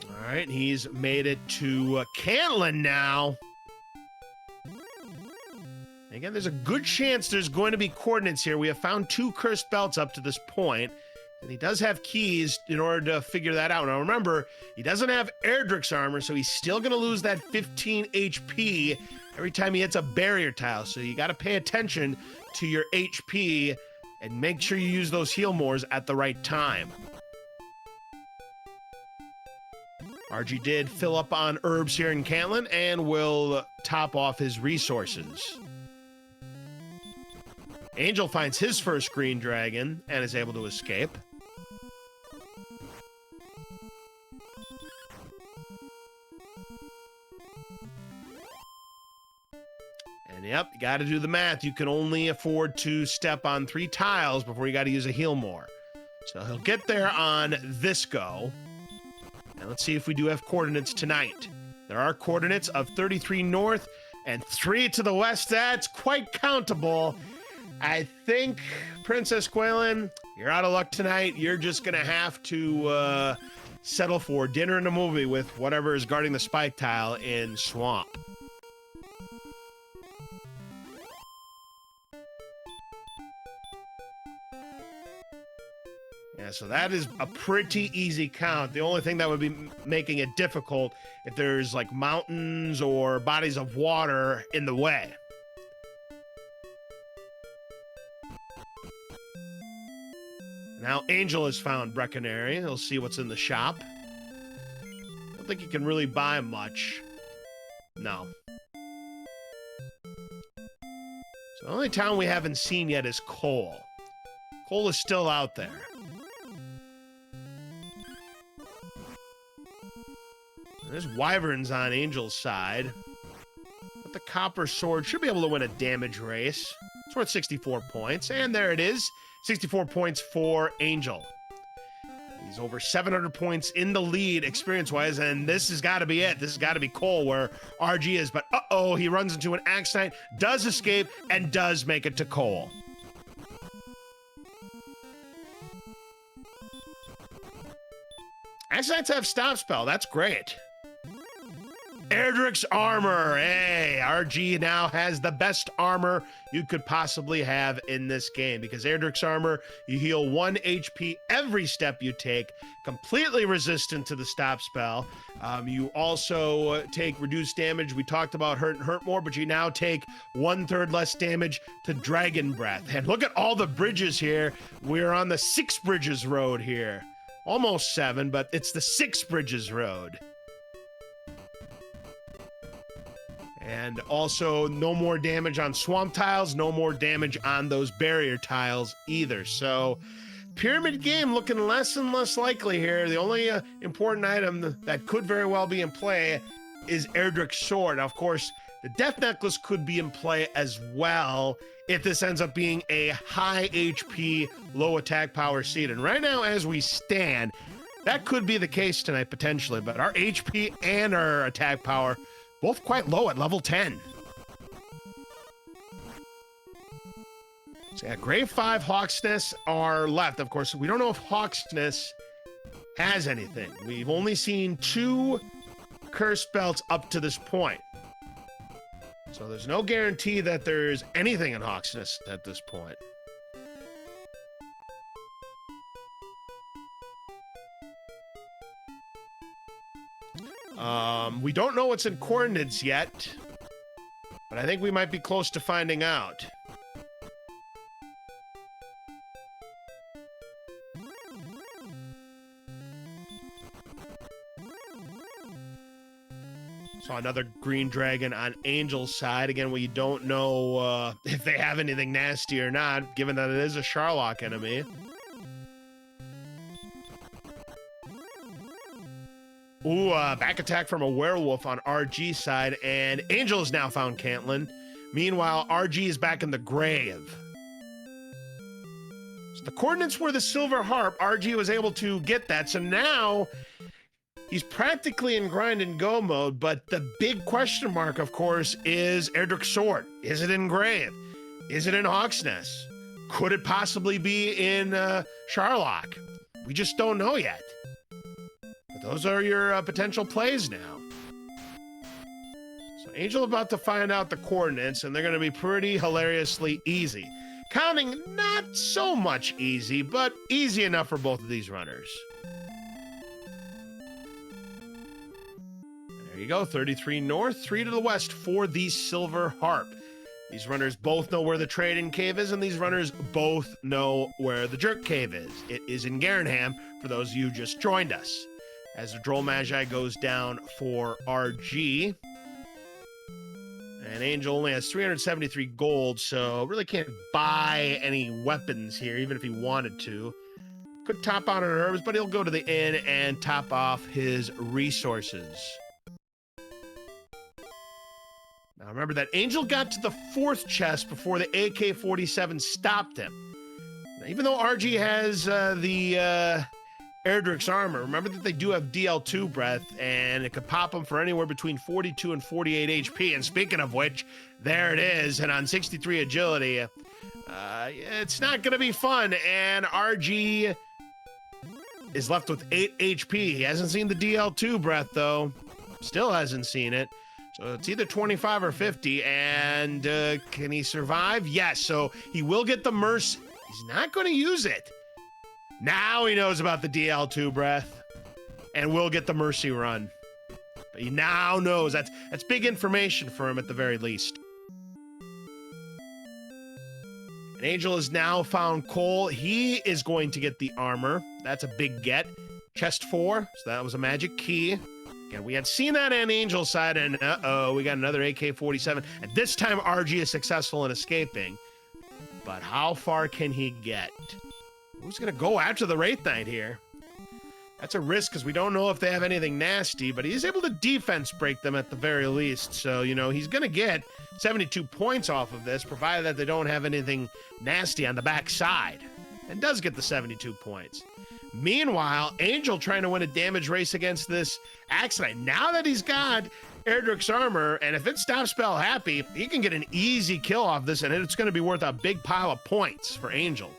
All right, he's made it to Cantlin now. Again, there's a good chance there's going to be coordinates here. We have found 2 cursed belts up to this point, and he does have keys in order to figure that out. Now remember, he doesn't have Erdrick's armor, so he's still going to lose that 15 HP every time he hits a barrier tile. So you got to pay attention to your HP and make sure you use those heal mores at the right time. RG did fill up on herbs here in Cantlin and will top off his resources. Angel finds his first green dragon and is able to escape. And yep, you got to do the math. You can only afford to step on 3 tiles before you got to use a heal more. So he'll get there on this go. And let's see if we do have coordinates tonight. There are coordinates of 33 north and 3 to the west. That's quite countable. I think, Princess Quaylin, you're out of luck tonight. You're just going to have to settle for dinner and a movie with whatever is guarding the spike tile in Swamp. Yeah, so that is a pretty easy count. The only thing that would be making it difficult if there's like mountains or bodies of water in the way. Now Angel has found Brecconary. He'll see what's in the shop. I don't think he can really buy much. No. So the only town we haven't seen yet is Cole. Cole is still out there. There's wyverns on Angel's side. But the copper sword should be able to win a damage race. It's worth 64 points. And there it is. 64 points for Angel. He's over 700 points in the lead experience-wise, and this has got to be it. This has got to be Cole where RG is. But uh-oh, he runs into an Axe Knight, does escape, and does make it to Cole. Axe Knights have stop spell. That's great. Erdrick's armor. Hey, RG now has the best armor you could possibly have in this game because Erdrick's armor, you heal 1 HP every step you take, completely resistant to the stop spell. You also take reduced damage. We talked about hurt and hurt more, but you now take 1/3 less damage to Dragon Breath. And look at all the bridges here. We're on the 6 Bridges Road here. Almost 7, but it's the 6 Bridges Road. And also no more damage on swamp tiles, no more damage on those barrier tiles either. So pyramid game looking less and less likely here. The only important item that could very well be in play is Erdrick's sword. Now, of course, the death necklace could be in play as well if this ends up being a high HP, low attack power seed. And right now, as we stand, that could be the case tonight potentially, but our HP and our attack power both quite low at level 10. So yeah, Grave 5 Hawksness are left. Of course, we don't know if Hawksness has anything. We've only seen 2 cursed belts up to this point. So there's no guarantee that there's anything in Hawksness at this point. We don't know what's in coordinates yet, but I think we might be close to finding out. Saw another green dragon on Angel's side. Again, we don't know if they have anything nasty or not, given that it is a Sharlock enemy. Ooh, back attack from a werewolf on RG's side, and Angel has now found Cantlin. Meanwhile, RG is back in the grave. So the coordinates were the silver harp. RG was able to get that, so now he's practically in grind and go mode, but the big question mark, of course, is Erdrick's Sword. Is it in grave? Is it in Hawksnest? Could it possibly be in Sharlock? We just don't know yet. But those are your potential plays now. So Angel about to find out the coordinates, and they're going to be pretty hilariously easy. Counting, not so much easy, but easy enough for both of these runners. There you go, 33 north, 3 to the west for the Silver Harp. These runners both know where the Trade-In Cave is, and these runners both know where the Jerk Cave is. It is in Garenham, for those of you who just joined us. As the Droll Magi goes down for RG. And Angel only has 373 gold, so really can't buy any weapons here, even if he wanted to. Could top out on herbs, but he'll go to the inn and top off his resources. Now remember that Angel got to the 4th chest before the AK-47 stopped him. Now, even though RG has the Erdrick's armor, remember that they do have DL2 breath, and it could pop them for anywhere between 42 and 48 HP. And speaking of which, there it is. And on 63 agility, it's not going to be fun. And RG is left with 8 HP. He hasn't seen the DL2 breath, though. Still hasn't seen it. So it's either 25 or 50. And can he survive? Yes. So he will get the Mercy. He's not going to use it. Now he knows about the DL2 breath, and will get the Mercy run. But he now knows. That's big information for him at the very least. And Angel has now found Cole. He is going to get the armor. That's a big get. Chest 4, so that was a magic key. Again, we had seen that on Angel's side, and uh-oh, we got another AK-47. And this time RG is successful in escaping. But how far can he get? Who's going to go after the Wraith Knight here? That's a risk because we don't know if they have anything nasty, but he's able to defense break them at the very least. So, you know, he's going to get 72 points off of this, provided that they don't have anything nasty on the back side. And does get the 72 points. Meanwhile, Angel trying to win a damage race against this Axe Knight. Now that he's got Erdrick's armor, and if it stops spell happy, he can get an easy kill off this, and it's going to be worth a big pile of points for Angel.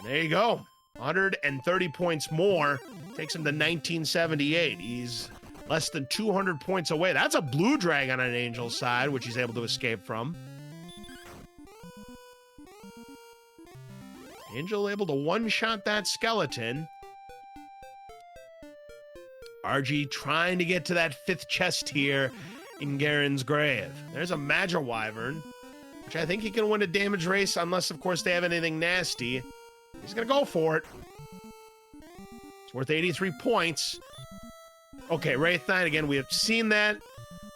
There you go. 130 points more. Takes him to 1978. He's less than 200 points away. That's a blue dragon on Angel's side, which he's able to escape from. Angel able to one-shot that skeleton. RG trying to get to that 5th chest here in Garen's grave. There's a Magi Wyvern, which I think he can win a damage race unless, of course, they have anything nasty. He's going to go for it. It's worth 83 points. Okay, Wraith Knight, again, we have seen that.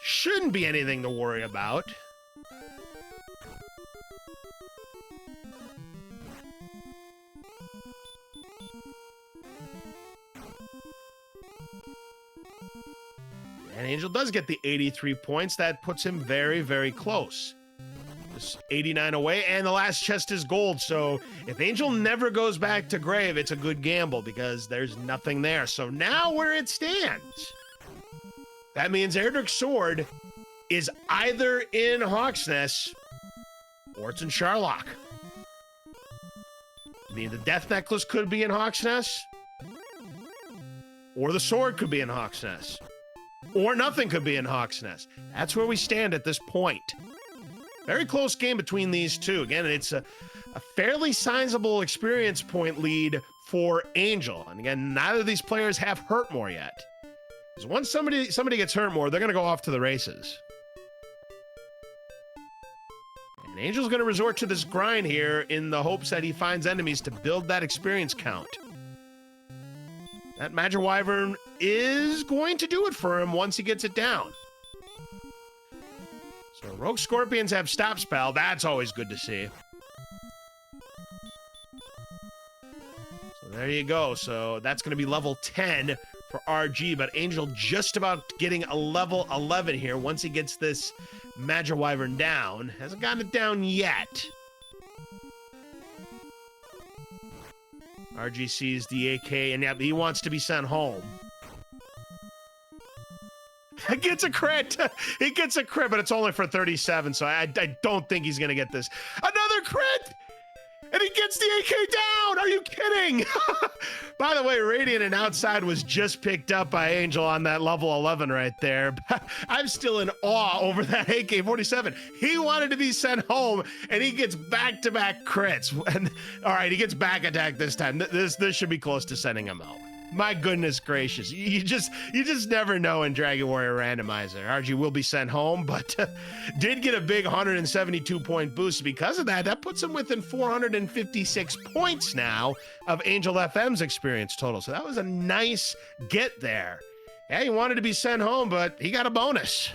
Shouldn't be anything to worry about. And Angel does get the 83 points. That puts him very, very close. Just 89 away, and the last chest is gold. So if Angel never goes back to grave, it's a good gamble because there's nothing there. So now where it stands, that means Erdrick's Sword is either in Hawksnest or it's in Sharlock. I mean, the Death Necklace could be in Hawksnest, or the sword could be in Hawksnest, or nothing could be in Hawksnest. That's where we stand at this point. Very close game between these two. Again, it's a fairly sizable experience point lead for Angel. And again, neither of these players have hurt more yet. Because once somebody gets hurt more, they're going to go off to the races. And Angel's going to resort to this grind here in the hopes that he finds enemies to build that experience count. That Magic Wyvern is going to do it for him once he gets it down. So Rogue Scorpions have Stop Spell. That's always good to see. So there you go. So that's going to be level 10 for RG, but Angel just about getting a level 11 here once he gets this Magic Wyvern down. Hasn't gotten it down yet. RG sees the AK, and yeah, he wants to be sent home. He gets a crit. He gets a crit, but it's only for 37, so I don't think he's going to get this. Another crit! And he gets the AK down! Are you kidding? By the way, Radiant and Outside was just picked up by Angel on that level 11 right there. I'm still in awe over that AK-47. He wanted to be sent home, and he gets back-to-back crits. And, all right, he gets back attack this time. This should be close to sending him home. My goodness gracious. You just never know in Dragon Warrior Randomizer. RG will be sent home, but did get a big 172-point boost. Because of that, that puts him within 456 points now of Angel FM's experience total. So that was a nice get there. Yeah, he wanted to be sent home, but he got a bonus.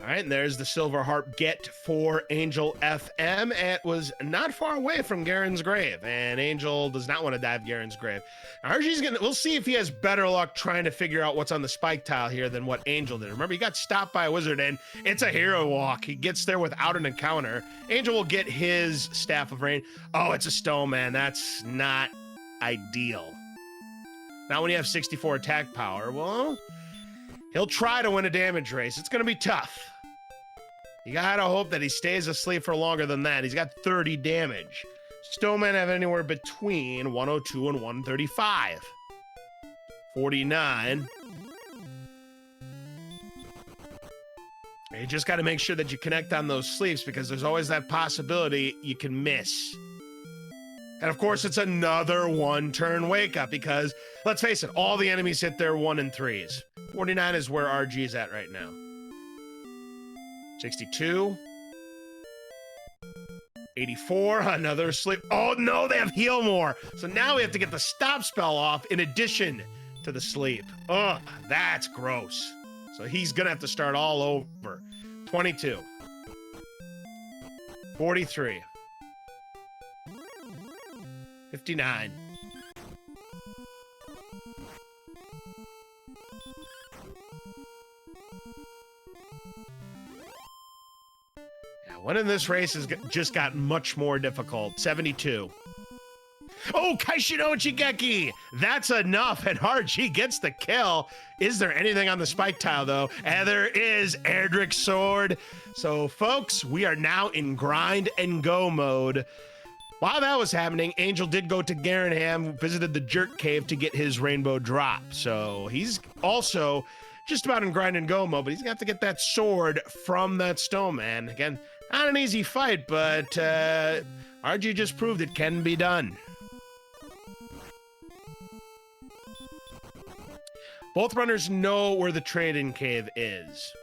All right, and there's the Silver Harp get for Angel FM. It was not far away from Garen's Grave, and Angel does not want to dive Garen's Grave. Now, RG's we'll see if he has better luck trying to figure out what's on the spike tile here than what Angel did. Remember, he got stopped by a wizard, and it's a hero walk. He gets there without an encounter. Angel will get his Staff of Rain. Oh, it's a stone, man. That's not ideal. Now, when you have 64 attack power, well, he'll try to win a damage race. It's going to be tough. You gotta hope that he stays asleep for longer than that. He's got 30 damage. Stonemen have anywhere between 102 and 135. 49. You just got to make sure that you connect on those sleeps because there's always that possibility you can miss. And of course, it's another one-turn wake-up because, let's face it, all the enemies hit their 1 and 3s. 49 is where RG is at right now. 62. 84, another sleep. Oh no, they have heal more. So now we have to get the stop spell off in addition to the sleep. Ugh, that's gross. So he's gonna have to start all over. 22. 43. 59. Winning this race has just gotten much more difficult. 72. Oh, Kaishino Chigeki! That's enough, and RG gets the kill. Is there anything on the spike tile, though? And there is Erdrick's Sword. So, folks, we are now in grind and go mode. While that was happening, Angel did go to Garenham, visited the Jerk Cave to get his rainbow drop. So he's also just about in grind and go mode, but he's got to get that sword from that stone man. Again, not an easy fight, but RG just proved it can be done. Both runners know where the trade-in cave is.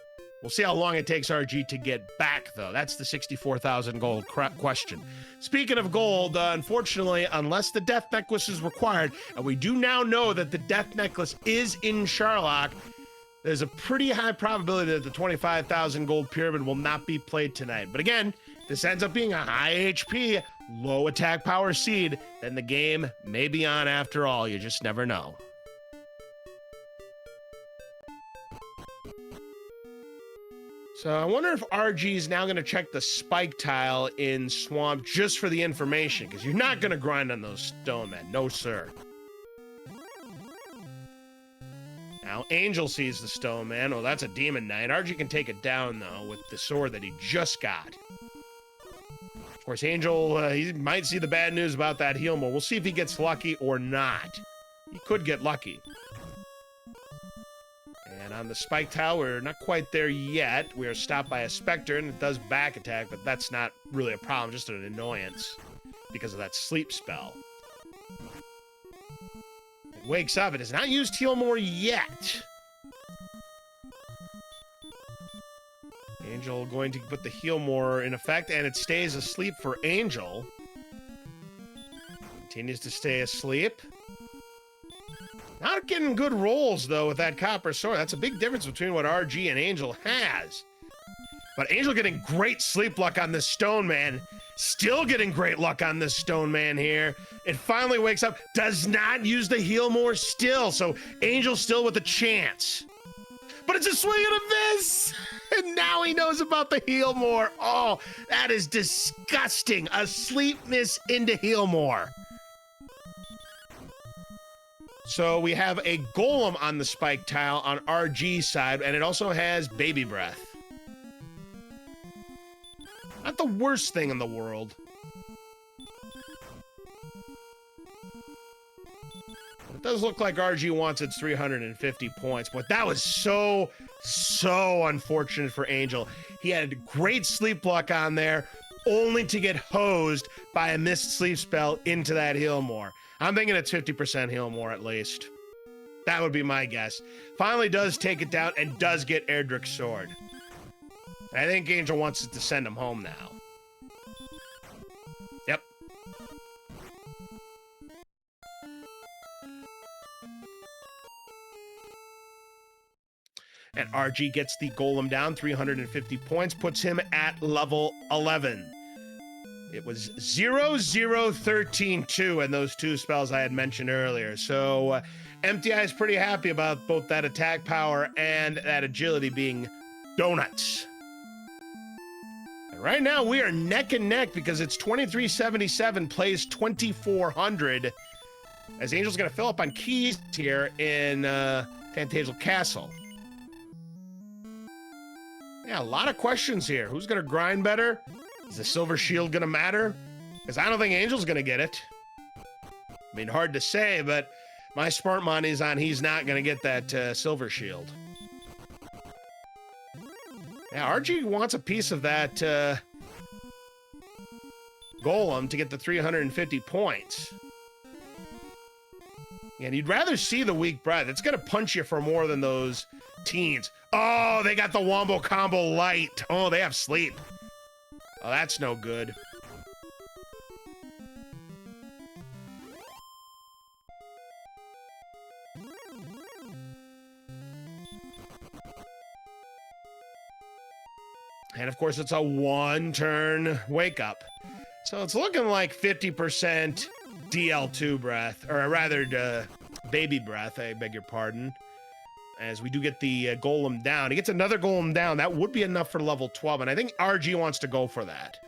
We'll see how long it takes RG to get back, though. That's the 64,000 gold question. Speaking of gold, unfortunately, unless the death necklace is required, and we do now know that the death necklace is in Sharlock, there's a pretty high probability that the 25,000 gold pyramid will not be played tonight. But again, this ends up being a high HP, low attack power seed, then the game may be on after all. You just never know. So I wonder if RG is now going to check the spike tile in Swamp just for the information, because you're not going to grind on those stone men. No, sir. Now, Angel sees the stone man. Oh, that's a demon knight. RG can take it down, though, with the sword that he just got. Of course, Angel, he might see the bad news about that heal more. We'll see if he gets lucky or not. He could get lucky. And on the spike tile, we're not quite there yet. We are stopped by a Spectre, and it does back attack, but that's not really a problem, just an annoyance because of that sleep spell. It wakes up. It has not used heal more yet. Angel going to put the heal more in effect, and it stays asleep for Angel. Continues to stay asleep. Not getting good rolls, though, with that copper sword. That's a big difference between what RG and Angel has. But Angel getting great sleep luck on this Stone Man. Still getting great luck on this Stone Man here. It finally wakes up. Does not use the heal more still. So Angel still with a chance. But it's a swing and a miss. And now he knows about the heal more. Oh, that is disgusting. A sleep miss into heal more. So we have a Golem on the spike tile on RG's side, and it also has Baby Breath. Not the worst thing in the world. It does look like RG wants its 350 points, but that was so unfortunate for Angel. He had great sleep luck on there, only to get hosed by a missed sleep spell into that heal more. I'm thinking it's 50% heal more at least. That would be my guess. Finally does take it down and does get Erdrick's sword. I think Angel wants it to send him home now. Yep. And RG gets the Golem down, 350 points, puts him at level 11. It was 0-0-13-2 and those two spells I had mentioned earlier. So Empty Eye is pretty happy about both that attack power and that agility being donuts. And right now we are neck and neck because it's 2377 plays 2400. As Angel's going to fill up on keys here in Fantasil Castle. Yeah, a lot of questions here. Who's going to grind better? Is the Silver Shield going to matter? Because I don't think Angel's going to get it. I mean, hard to say, but my smart money is on he's not going to get that Silver Shield. Yeah, RG wants a piece of that Golem to get the 350 points. And you'd rather see the weak breath. It's going to punch you for more than those teens. Oh, they got the Wombo Combo Light. Oh, they have sleep. Oh, that's no good. And of course, it's a one-turn wake up. So it's looking like 50% DL2 breath, or rather, baby breath, I beg your pardon. As we do get the Golem down. He gets another Golem down. That would be enough for level 12, and I think RG wants to go for that.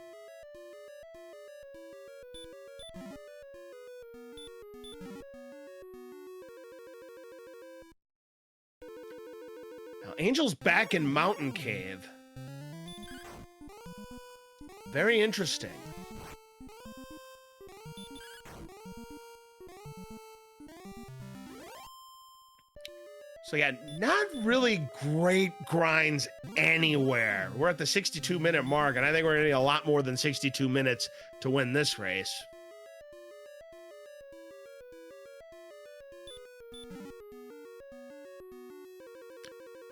Now, Angel's back in Mountain Cave. Very interesting. So yeah, not really great grinds anywhere. We're at the 62-minute mark, and I think we're going to need a lot more than 62 minutes to win this race.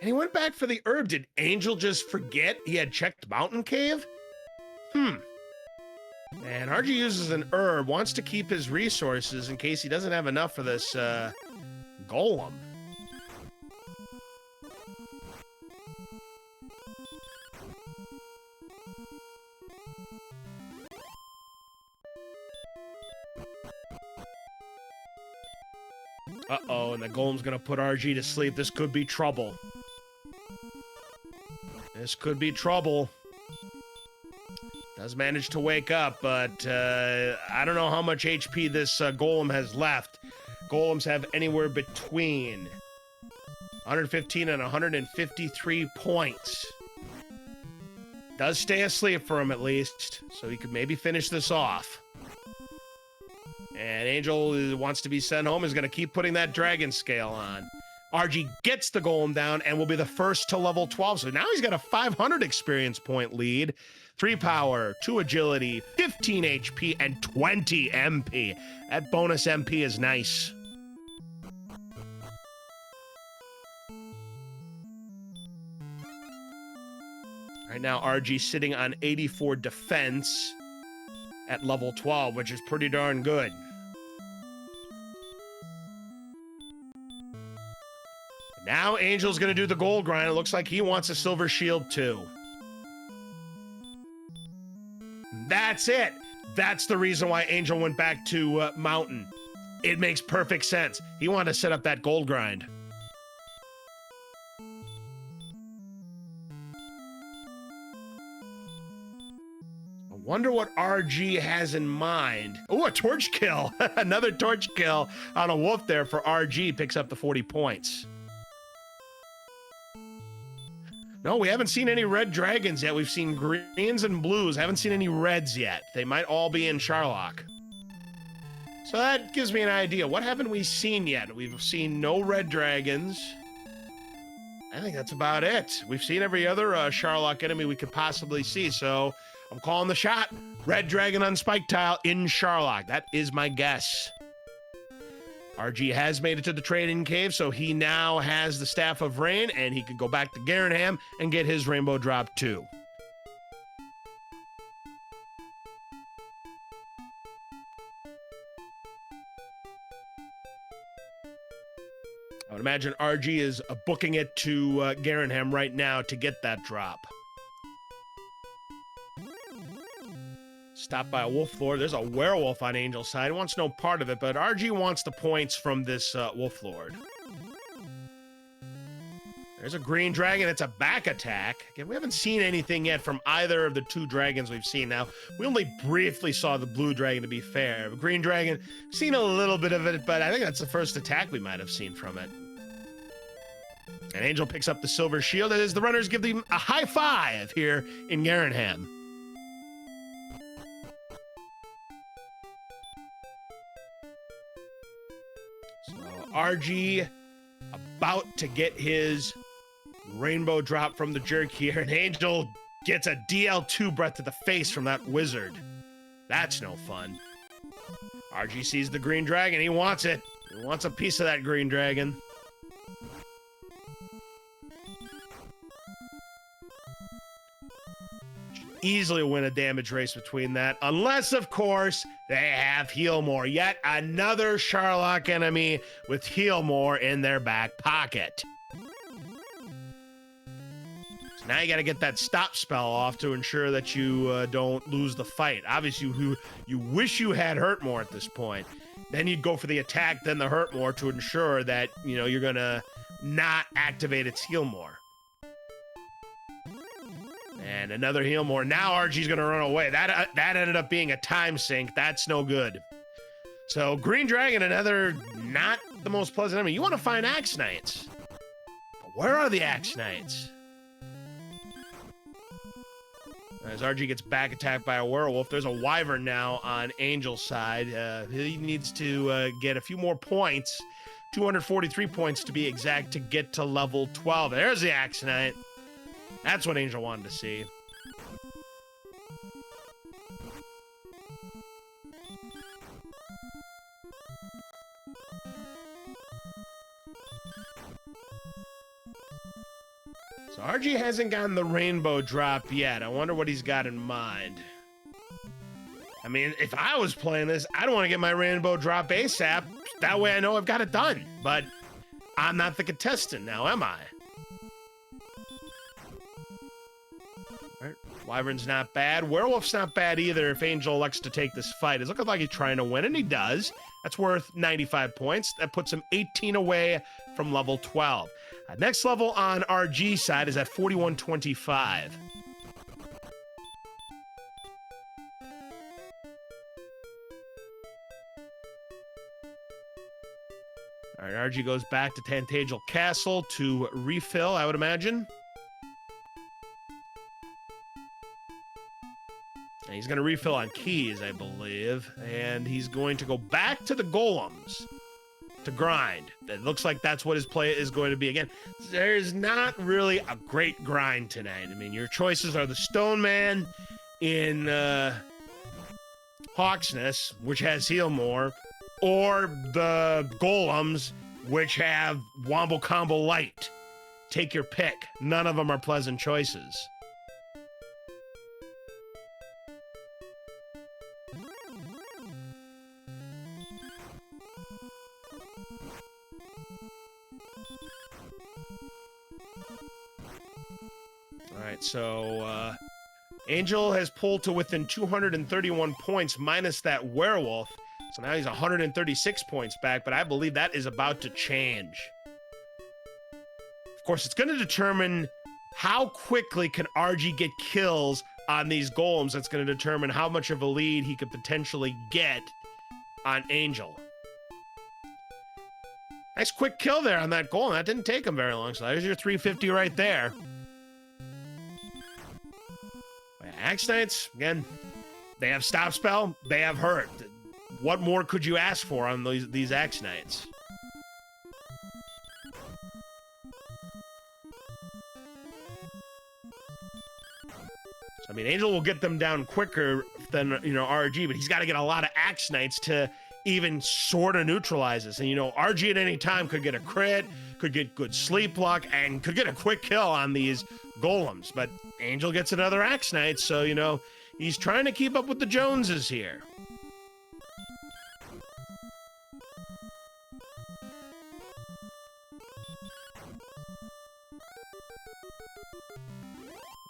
And he went back for the herb. Did Angel just forget he had checked Mountain Cave? And RG uses an herb, wants to keep his resources in case he doesn't have enough for this Golem. Uh-oh, and the Golem's gonna put RG to sleep. This could be trouble. This could be trouble. Does manage to wake up, but I don't know how much HP this Golem has left. Golems have anywhere between 115 and 153 points. Does stay asleep for him at least, so he could maybe finish this off. And Angel wants to be sent home, is going to keep putting that dragon scale on. RG gets the Golem down and will be the first to level 12. So now he's got a 500 experience point lead. 3 power, 2 agility, 15 HP, and 20 MP. That bonus MP is nice. Right now, RG sitting on 84 defense at level 12, which is pretty darn good. Now Angel's going to do the gold grind. It looks like he wants a silver shield too. That's it. That's the reason why Angel went back to Mountain. It makes perfect sense. He wanted to set up that gold grind. I wonder what RG has in mind. Oh, a torch kill. Another torch kill on a wolf there for RG. Picks up the 40 points. No, we haven't seen any red dragons yet. We've seen greens and blues. Haven't seen any reds yet. They might all be in Charlock. So that gives me an idea. What haven't we seen yet? We've seen no red dragons. I think that's about it. We've seen every other Charlock enemy we could possibly see. So I'm calling the shot. Red dragon on spike tile in Charlock. That is my guess. RG has made it to the trading cave, so he now has the Staff of Rain, and he can go back to Garenham and get his rainbow drop too. I would imagine RG is booking it to Garenham right now to get that drop. Stopped by a wolf lord. There's a werewolf on Angel's side. He wants no part of it, but RG wants the points from this wolf lord. There's a green dragon. It's a back attack. Again, we haven't seen anything yet from either of the two dragons we've seen. Now, we only briefly saw the blue dragon, to be fair. The green dragon, seen a little bit of it, but I think that's the first attack we might have seen from it. And Angel picks up the silver shield as the runners give them a high five here in Garenham. RG about to get his rainbow drop from the jerk here, and Angel gets a DL2 breath to the face from that wizard. That's no fun. RG sees the green dragon. He wants it. He wants a piece of that green dragon. Easily win a damage race between that, unless, of course, they have heal more. Yet another Charlock enemy with heal more in their back pocket. So now you got to get that stop spell off to ensure that you don't lose the fight. Obviously, you wish you had hurt more at this point. Then you'd go for the attack, then the hurt more to ensure that, you know, you're going to not activate its heal more. And another heal more. Now RG's going to run away. That ended up being a time sink. That's no good. So Green Dragon, another not the most pleasant enemy. You want to find Axe Knights. But where are the Axe Knights? As RG gets back attacked by a werewolf, there's a wyvern now on Angel's side. He needs to get a few more points. 243 points to be exact to get to level 12. There's the Axe Knight. That's what Angel wanted to see. So RG hasn't gotten the rainbow drop yet. I wonder what he's got in mind. I mean, if I was playing this, I'd want to get my rainbow drop ASAP. That way I know I've got it done. But I'm not the contestant now, am I? Wyvern's not bad. Werewolf's not bad either if Angel elects to take this fight. It's looking like he's trying to win, and he does. That's worth 95 points. That puts him 18 away from level 12. Next level on RG side is at 4125. All right, RG goes back to Tantagel Castle to refill, I would imagine. And he's going to refill on keys, I believe. And he's going to go back to the golems to grind. It looks like that's what his play is going to be. Again, there's not really a great grind tonight. I mean, your choices are the Stone Man in Hawksness, which has heal more, or the golems, which have Wombo Combo Light. Take your pick. None of them are pleasant choices. All right, so Angel has pulled to within 231 points minus that werewolf. So now he's 136 points back, but I believe that is about to change. Of course, it's going to determine how quickly can RG get kills on these golems. That's going to determine how much of a lead he could potentially get on Angel. Nice quick kill there on that golem. That didn't take him very long, so there's your 350 right there. Axe Knights, again, they have Stop Spell, they have Hurt. What more could you ask for on these Axe Knights? So, I mean, Angel will get them down quicker than, RG, but he's got to get a lot of Axe Knights to even sort of neutralize this. And, RG at any time could get a crit, could get good sleep luck, and could get a quick kill on these golems. But Angel gets another Axe Knight, so, he's trying to keep up with the Joneses here.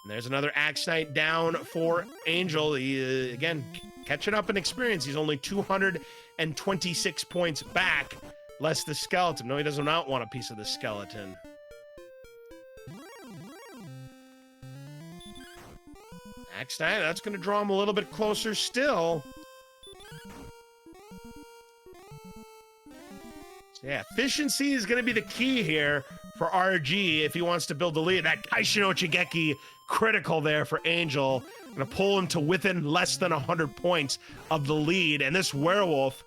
And there's another Axe Knight down for Angel. He, again, catching up in experience. He's only 226 points back, less the skeleton. No, he does not want a piece of the skeleton. Axe Knight, that's going to draw him a little bit closer still. So yeah, efficiency is going to be the key here for RG if he wants to build the lead. That Kaishin Ochigeki critical there for Angel. Going to pull him to within less than 100 points of the lead. And this werewolf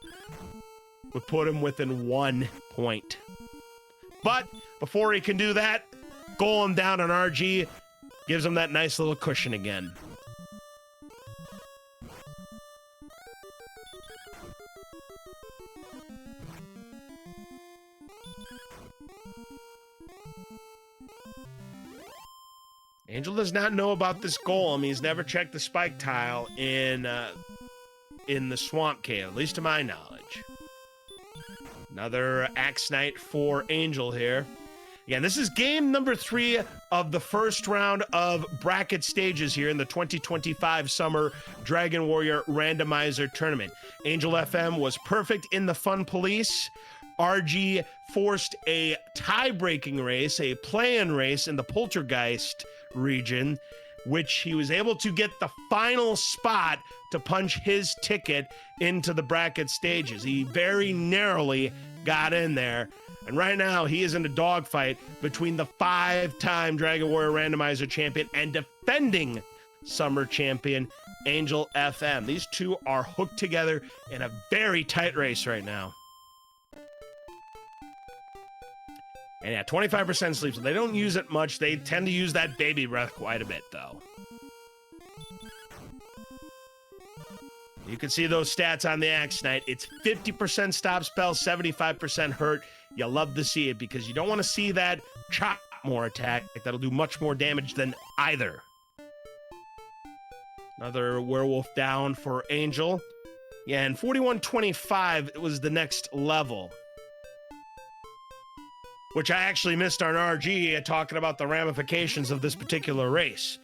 would put him within 1 point. But before he can do that, golem down on RG gives him that nice little cushion again. Angel does not know about this golem. He's never checked the spike tile in the swamp cave, at least to my knowledge. Another Axe Knight for Angel here. Again, this is game number 3 of the first round of bracket stages here in the 2025 Summer Dragon Warrior Randomizer Tournament. Angel FM was perfect in the Fun Police. RG forced a tie-breaking race, a play-in race in the Poltergeist region, which he was able to get the final spot to punch his ticket into the bracket stages. He very narrowly got in there. And right now, he is in a dogfight between the 5-time Dragon Warrior Randomizer champion and defending Summer champion, Angel FM. These two are hooked together in a very tight race right now. And yeah, 25% sleep, so they don't use it much. They tend to use that baby breath quite a bit, though. You can see those stats on the Axe Knight. It's 50% stop spell, 75% hurt. You love to see it because you don't want to see that chop more attack. That'll do much more damage than either. Another werewolf down for Angel. Yeah, and 4125 was the next level, which I actually missed on RG talking about the ramifications of this particular race.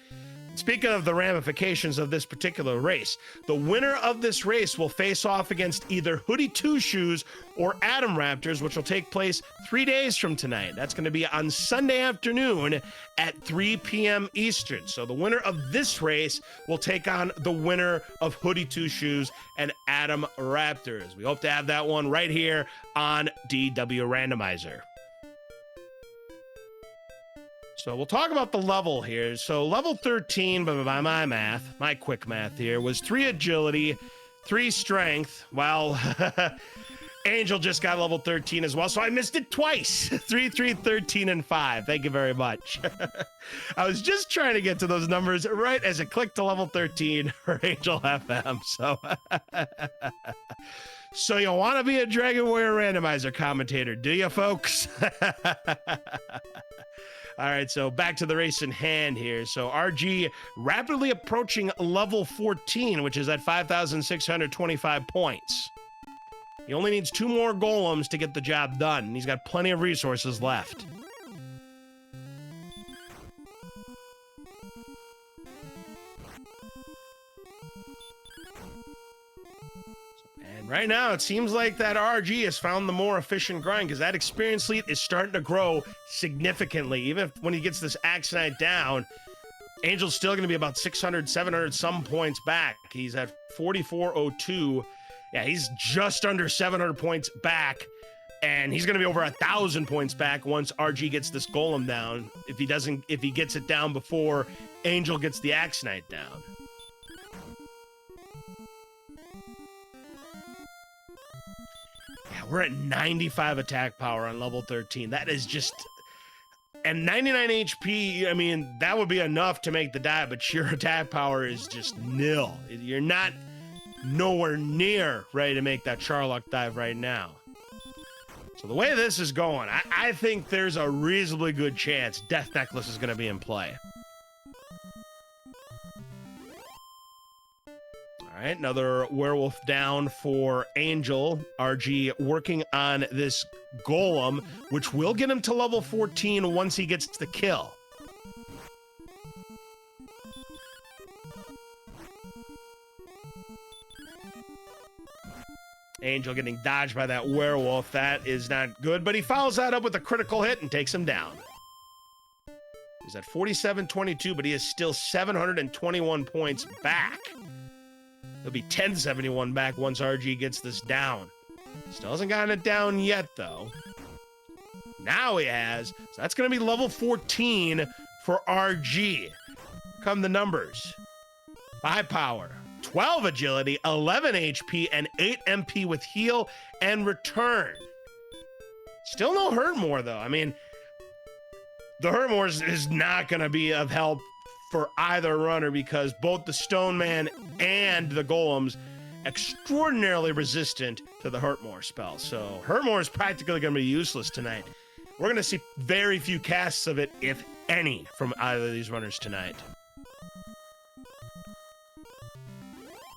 Speaking of the ramifications of this particular race, the winner of this race will face off against either Hoodie Two Shoes or Atom Raptors, which will take place 3 days from tonight. That's going to be on Sunday afternoon at 3 p.m. Eastern. So the winner of this race will take on the winner of Hoodie Two Shoes and Atom Raptors. We hope to have that one right here on DWR Randomizer. So we'll talk about the level here. So level 13, but by my math, my quick math here, was 3 agility, 3 strength. Well, Angel just got level 13 as well, so I missed it twice. 3, 13, and 5. Thank you very much. I was just trying to get to those numbers right as it clicked to level 13 for Angel FM. So you want to be a Dragon Warrior Randomizer commentator, do you, folks? All right, so back to the race in hand here. So RG rapidly approaching level 14, which is at 5,625 points. He only needs 2 more golems to get the job done, and he's got plenty of resources left. And right now, it seems like that RG has found the more efficient grind, because that experience lead is starting to grow significantly. Even if when he gets this Axe Knight down, Angel's still going to be about 600, 700 some points back. He's at 4402. Yeah, he's just under 700 points back, and he's going to be over 1,000 points back once RG gets this golem down. If he gets it down before Angel gets the Axe Knight down. Yeah, we're at 95 attack power on level 13. That is just... And 99 HP, I mean, that would be enough to make the dive, but sheer attack power is just nil. You're not nowhere near ready to make that Charlock dive right now. So the way this is going, I think there's a reasonably good chance Death Necklace is going to be in play. All right, another werewolf down for Angel. RG working on this golem, which will get him to level 14 once he gets the kill. Angel getting dodged by that werewolf. That is not good, but he follows that up with a critical hit and takes him down. He's at 4722, but he is still 721 points back. He'll be 1071 back once RG gets this down. Still hasn't gotten it down yet, though. Now he has. So that's going to be level 14 for RG. Come the numbers. 5 power, 12 agility, 11 HP, and 8 MP with heal and return. Still no hurt more, though. I mean, the hurt more is not going to be of help for either runner, because both the Stone Man and the Golems extraordinarily resistant to the Hurtmore spell. So Hurtmore is practically going to be useless tonight. We're going to see very few casts of it, if any, from either of these runners tonight.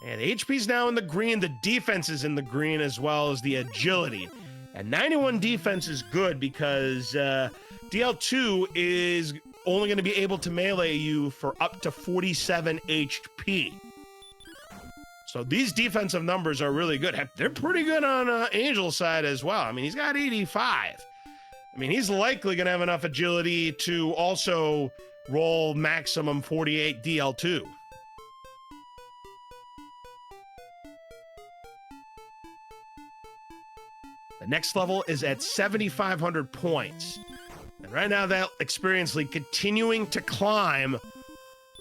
And the HP's now in the green. The defense is in the green, as well as the agility. And 91 defense is good because DL2 is only going to be able to melee you for up to 47 HP. So these defensive numbers are really good. They're pretty good on Angel's side as well. I mean, he's got 85. I mean, he's likely going to have enough agility to also roll maximum 48 DL2. The next level is at 7,500 points. And right now, that experience lead continuing to climb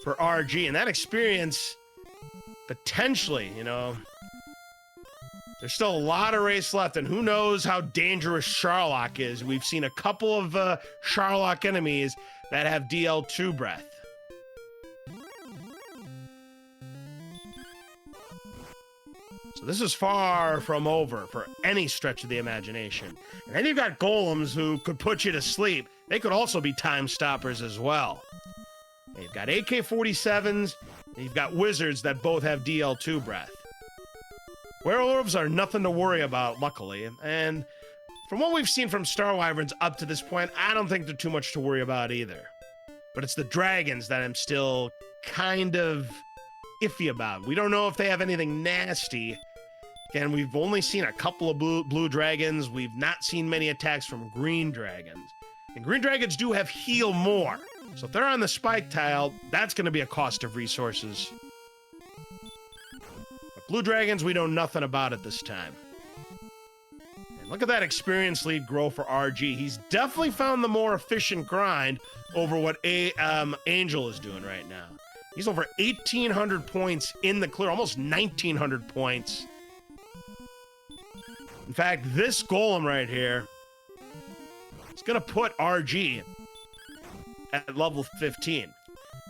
for RG. And that experience, potentially, you know, there's still a lot of race left. And who knows how dangerous Charlock is. We've seen a couple of Charlock enemies that have DL2 breath. So this is far from over for any stretch of the imagination. And then you've got golems who could put you to sleep. They could also be time stoppers as well. And you've got AK-47s, and you've got wizards that both have DL2 breath. Werewolves are nothing to worry about, luckily. And from what we've seen from Star Wyverns up to this point, I don't think they're too much to worry about either. But it's the dragons that I'm still kind of iffy about. We don't know if they have anything nasty. Again, we've only seen a couple of blue dragons. We've not seen many attacks from green dragons. And green dragons do have heal more. So if they're on the spike tile, that's going to be a cost of resources. But blue dragons, we know nothing about at this time. And look at that experience lead grow for RG. He's definitely found the more efficient grind over what Angel is doing right now. He's over 1,800 points in the clear, almost 1,900 points. In fact, this golem right here is going to put RG at level 15.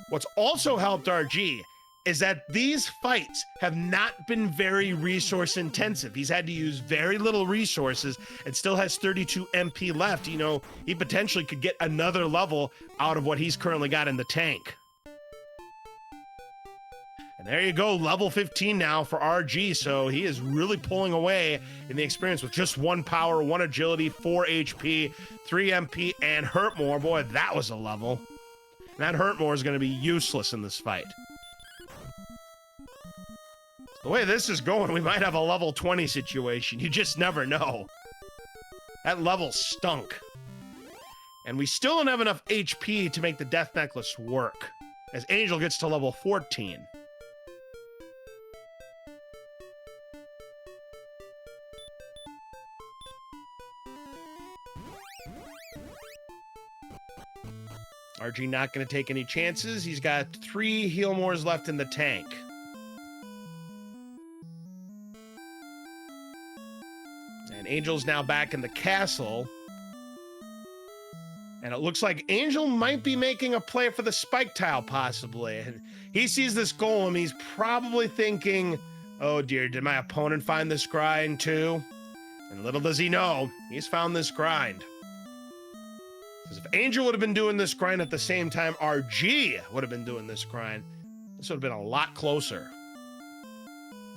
What's also helped RG is that these fights have not been very resource intensive. He's had to use very little resources and still has 32 MP left. You know, he potentially could get another level out of what he's currently got in the tank. And there you go, level 15 now for RG. So he is really pulling away in the experience with just 1 power, 1 agility, 4 HP, 3 MP, and hurt more. Boy, that was a level. And that hurt more is going to be useless in this fight. The way this is going, we might have a level 20 situation. You just never know. That level stunk. And we still don't have enough HP to make the Death Necklace work, as Angel gets to level 14. RG not going to take any chances. He's got 3 heal mores left in the tank. And Angel's now back in the castle. And it looks like Angel might be making a play for the spike tile, possibly. And he sees this golem. He's probably thinking, oh dear, did my opponent find this grind too? And little does he know, he's found this grind. Because if Angel would have been doing this grind at the same time RG would have been doing this grind, this would have been a lot closer.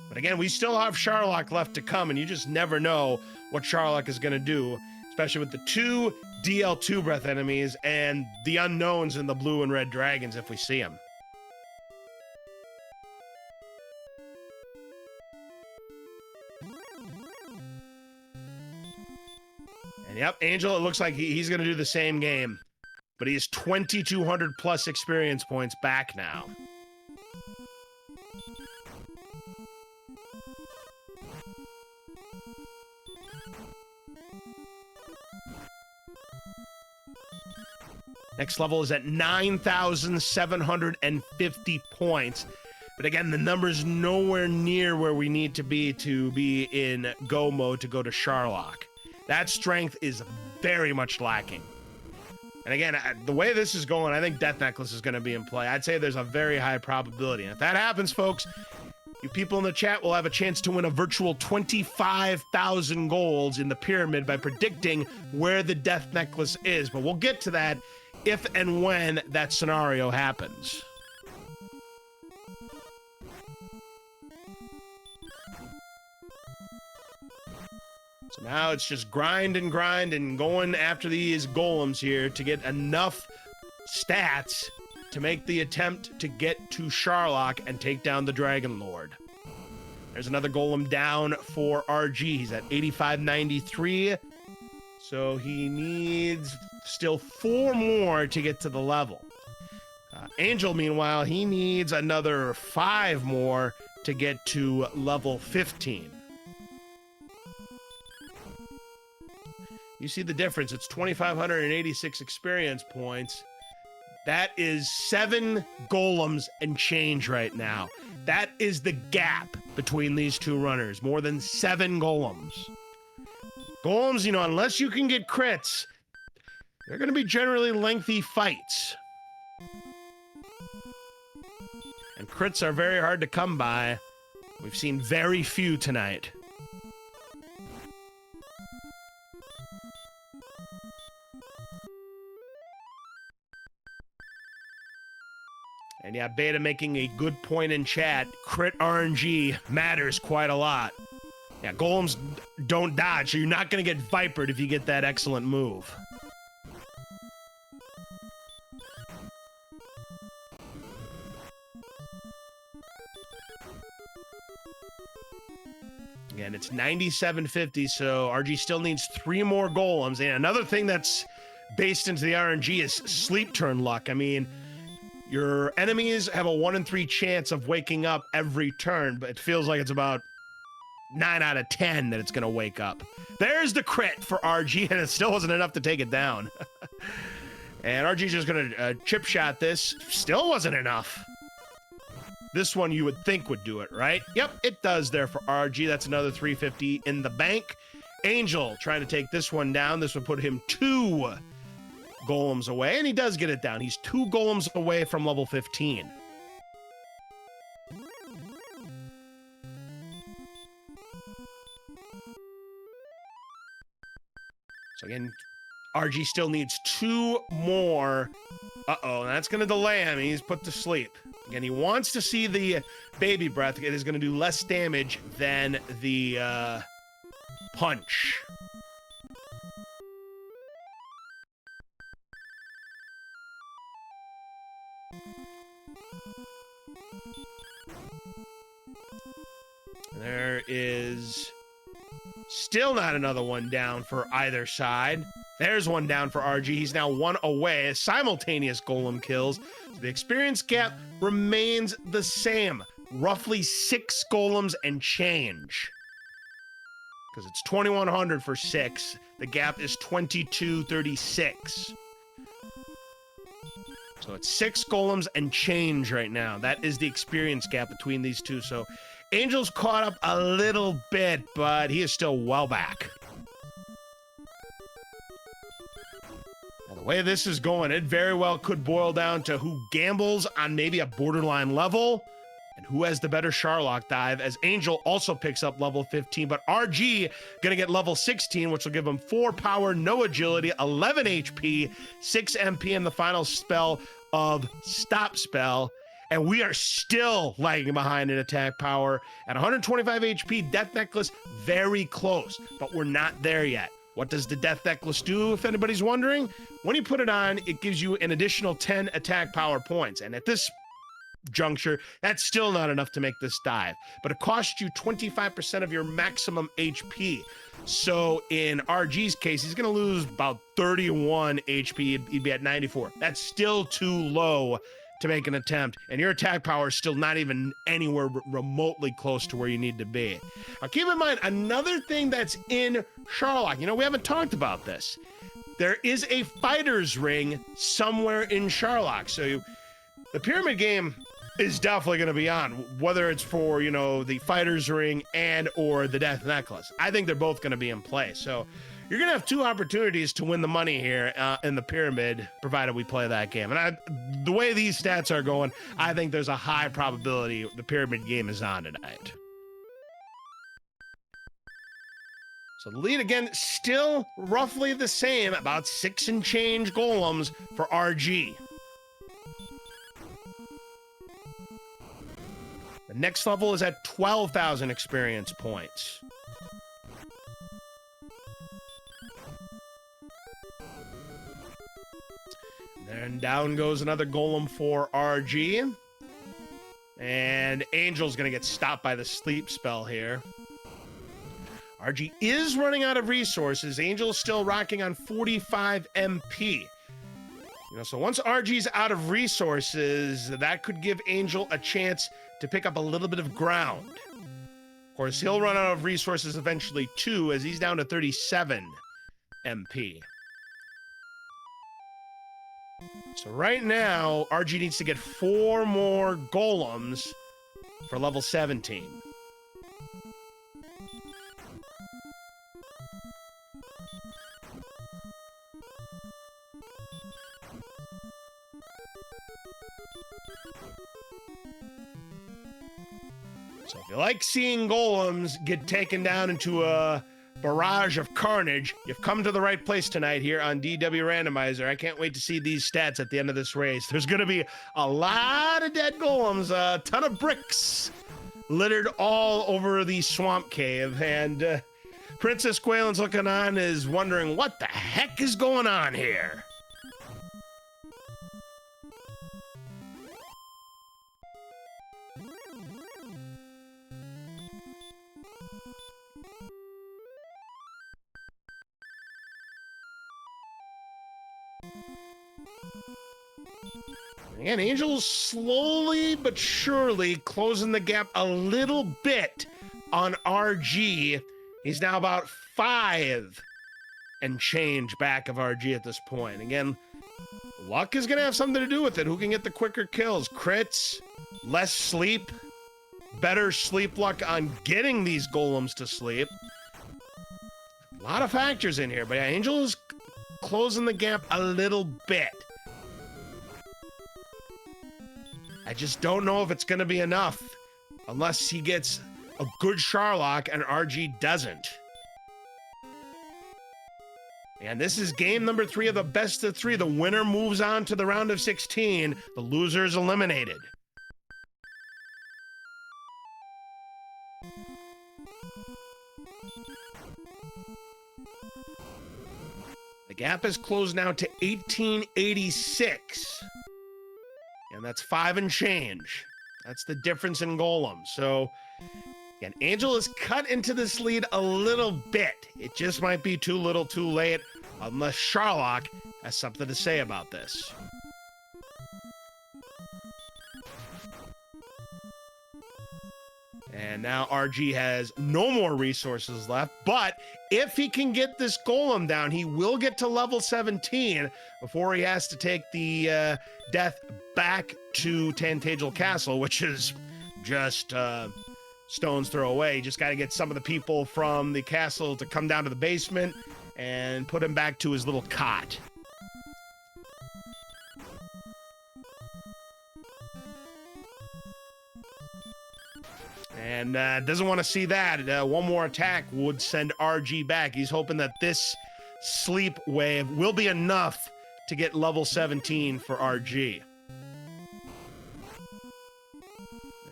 But again, we still have Sharlock left to come, and you just never know what Sharlock is going to do, especially with the 2 DL2 breath enemies and the unknowns in the blue and red dragons if we see them. And yep, Angel, it looks like he's going to do the same game. But he has 2,200 plus experience points back now. Next level is at 9,750 points. But again, the number's nowhere near where we need to be in go mode to go to Sharlock. That strength is very much lacking. And again, the way this is going, I think Death Necklace is going to be in play. I'd say there's a very high probability. And if that happens, folks, you people in the chat will have a chance to win a virtual 25,000 golds in the pyramid by predicting where the Death Necklace is. But we'll get to that if and when that scenario happens. So now it's just grind and going after these golems here to get enough stats to make the attempt to get to Sharlock and take down the Dragon Lord. There's another golem down for RG. He's at 8593. So he needs still 4 more to get to the level. Angel, meanwhile, he needs another 5 more to get to level 15. You see the difference. It's 2,586 experience points. That is 7 golems and change right now. That is the gap between these two runners. More than 7 golems. Golems, you know, unless you can get crits, they're going to be generally lengthy fights. And crits are very hard to come by. We've seen very few tonight. And yeah, Beta making a good point in chat. Crit RNG matters quite a lot. Yeah, golems don't dodge, so you're not going to get vipered if you get that excellent move. Again, it's 9750, so RG still needs 3 more golems. And another thing that's based into the RNG is sleep turn luck. I mean, your enemies have a 1 in 3 chance of waking up every turn, but it feels like it's about 9 out of 10 that it's going to wake up. There's the crit for RG, and it still wasn't enough to take it down. And RG's just going to chip shot this. Still wasn't enough. This one you would think would do it, right? Yep, it does there for RG. That's another 350 in the bank. Angel trying to take this one down. This would put him 2 golems away, and he does get it down. He's 2 golems away from level 15. So again, RG still needs 2 more. Uh-oh, that's going to delay him. He's put to sleep. And he wants to see the baby breath. It is going to do less damage than the punch. There is still not another one down for either side. There's one down for RG. He's now one away. Simultaneous golem kills. So the experience gap remains the same. Roughly 6 golems and change. Because it's 2,100 for 6. The gap is 2,236. So it's 6 golems and change right now. That is the experience gap between these two. So Angel's caught up a little bit, but he is still well back. Now, the way this is going, it very well could boil down to who gambles on maybe a borderline level and who has the better Sharlock dive, as Angel also picks up level 15, but RG gonna get level 16, which will give him 4 power, no agility, 11 HP, 6 MP in the final spell of Stop Spell. And we are still lagging behind in attack power at 125 HP. Death Necklace, very close, but we're not there yet. What does the Death Necklace do, if anybody's wondering? When you put it on, it gives you an additional 10 attack power points. And at this juncture, that's still not enough to make this dive, but it costs you 25% of your maximum HP. So in RG's case, he's going to lose about 31 HP. He'd be at 94. That's still too low to make an attempt, and your attack power is still not even anywhere remotely close to where you need to be. Now keep in mind, another thing that's in Sharlock, you know, we haven't talked about this. There is a fighter's ring somewhere in Sharlock. So the pyramid game is definitely going to be on, whether it's for, you know, the fighter's ring and or the Death Necklace. I think they're both going to be in play. So you're going to have 2 opportunities to win the money here in the pyramid, provided we play that game. And the way these stats are going, I think there's a high probability the pyramid game is on tonight. So the lead, again, still roughly the same, about 6 and change golems for RG. The next level is at 12,000 experience points. And down goes another golem for RG. And Angel's going to get stopped by the sleep spell here. RG is running out of resources. Angel's still rocking on 45 MP. You know, so once RG's out of resources, that could give Angel a chance to pick up a little bit of ground. Of course, he'll run out of resources eventually too, as he's down to 37 MP. So right now, RG needs to get 4 more golems for level 17. So if you like seeing golems get taken down into a barrage of carnage, you've come to the right place tonight here on DW Randomizer. I can't wait to see these stats at the end of this race. There's going to be a lot of dead golems, a ton of bricks littered all over the swamp cave, and Princess Quaylen's looking on, is wondering what the heck is going on here. And Angel's slowly but surely closing the gap a little bit on RG. He's now about 5 and change back of RG at this point. Again, luck is going to have something to do with it. Who can get the quicker kills? Crits, less sleep, better sleep luck on getting these golems to sleep. A lot of factors in here, but yeah, Angel is closing the gap a little bit. I just don't know if it's going to be enough unless he gets a good Sharlock and RG doesn't. And this is game number 3 of the best of 3. The winner moves on to the round of 16. The loser is eliminated. The gap is closed now to 1886. And that's 5 and change. That's the difference in golems. So, again, Angel is cut into this lead a little bit. It just might be too little too late, unless Sharlock has something to say about this. And now RG has no more resources left, but if he can get this golem down, he will get to level 17 before he has to take the death back to Tantagel Castle, which is just stone's throw away. Just got to get some of the people from the castle to come down to the basement and put him back to his little cot. And doesn't want to see that. One more attack would send RG back. He's hoping that this sleep wave will be enough to get level 17 for RG.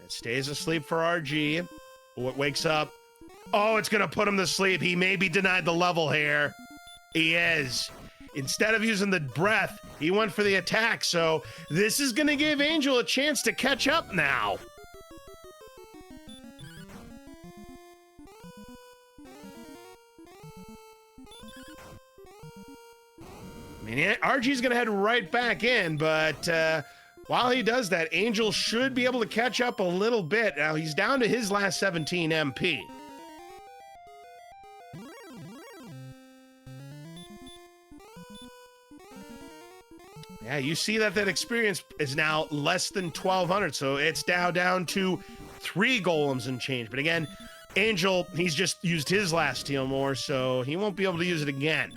It stays asleep for RG. It wakes up. Oh, it's going to put him to sleep. He may be denied the level here. He is. Instead of using the breath, he went for the attack. So this is going to give Angel a chance to catch up now. I mean, RG's going to head right back in, but while he does that, Angel should be able to catch up a little bit. Now, he's down to his last 17 MP. Yeah, you see that experience is now less than 1,200, so it's now down to 3 golems and change. But again, Angel, he's just used his last heal more, so he won't be able to use it again.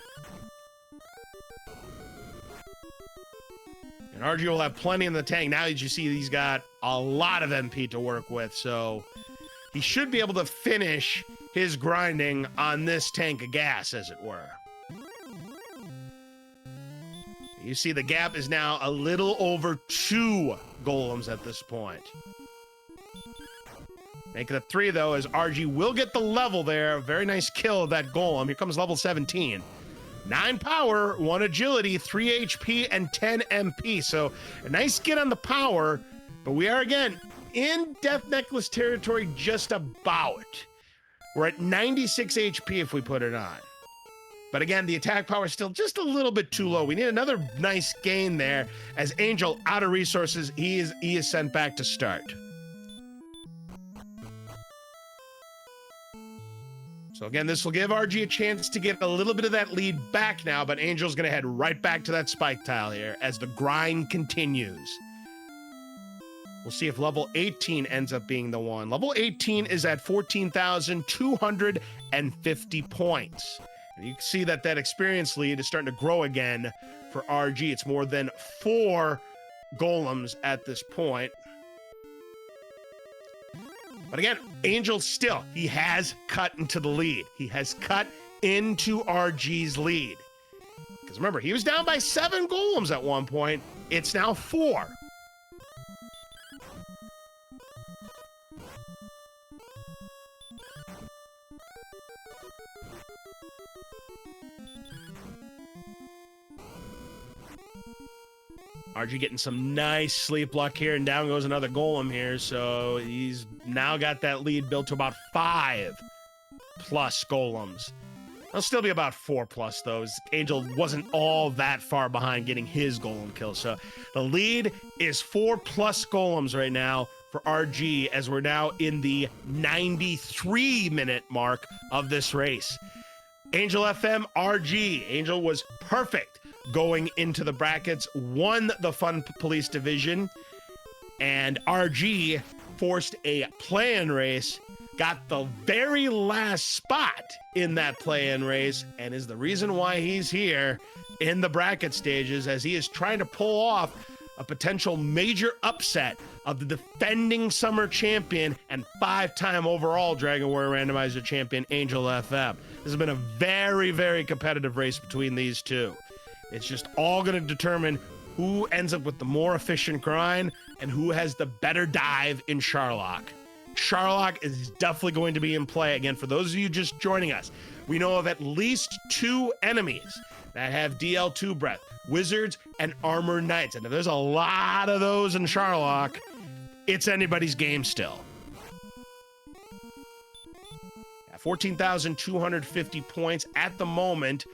RG will have plenty in the tank. Now that you see he's got a lot of MP to work with, so he should be able to finish his grinding on this tank of gas, as it were. You see the gap is now a little over 2 golems at this point. Making it 3, though, as RG will get the level there. Very nice kill of that golem. Here comes level 17. 9 power, 1 agility, 3 HP, and 10 MP. So a nice get on the power, but we are, again, in Death Necklace territory just about. We're at 96 HP if we put it on. But again, the attack power is still just a little bit too low. We need another nice gain there. As Angel, out of resources, he is sent back to start. So again, this will give RG a chance to get a little bit of that lead back now, but Angel's going to head right back to that spike tile here as the grind continues. We'll see if level 18 ends up being the one. Level 18 is at 14,250 points. And you can see that experience lead is starting to grow again for RG. It's more than 4 golems at this point. But again, Angel still, he has cut into the lead. He has cut into RG's lead. Because remember, he was down by 7 golems at one point. It's now 4. RG getting some nice sleep luck here, and down goes another golem here, so he's now got that lead built to about 5+ golems. It'll still be about 4+, though. Angel wasn't all that far behind getting his golem kill, so the lead is 4+ golems right now for RG, as we're now in the 93-minute mark of this race. Angel FM, RG. Angel was perfect going into the brackets, won the Fun Police Division, and RG forced a play-in race, got the very last spot in that play-in race, and is the reason why he's here in the bracket stages, as he is trying to pull off a potential major upset of the defending summer champion and 5-time overall Dragon Warrior Randomizer champion, Angel FM. This has been a very, very competitive race between these two. It's just all going to determine who ends up with the more efficient grind and who has the better dive in Sharlock. Sharlock is definitely going to be in play. Again, for those of you just joining us, we know of at least 2 enemies that have DL2 breath, wizards and armor knights. And if there's a lot of those in Sharlock, it's anybody's game still. 14,250 points at the moment.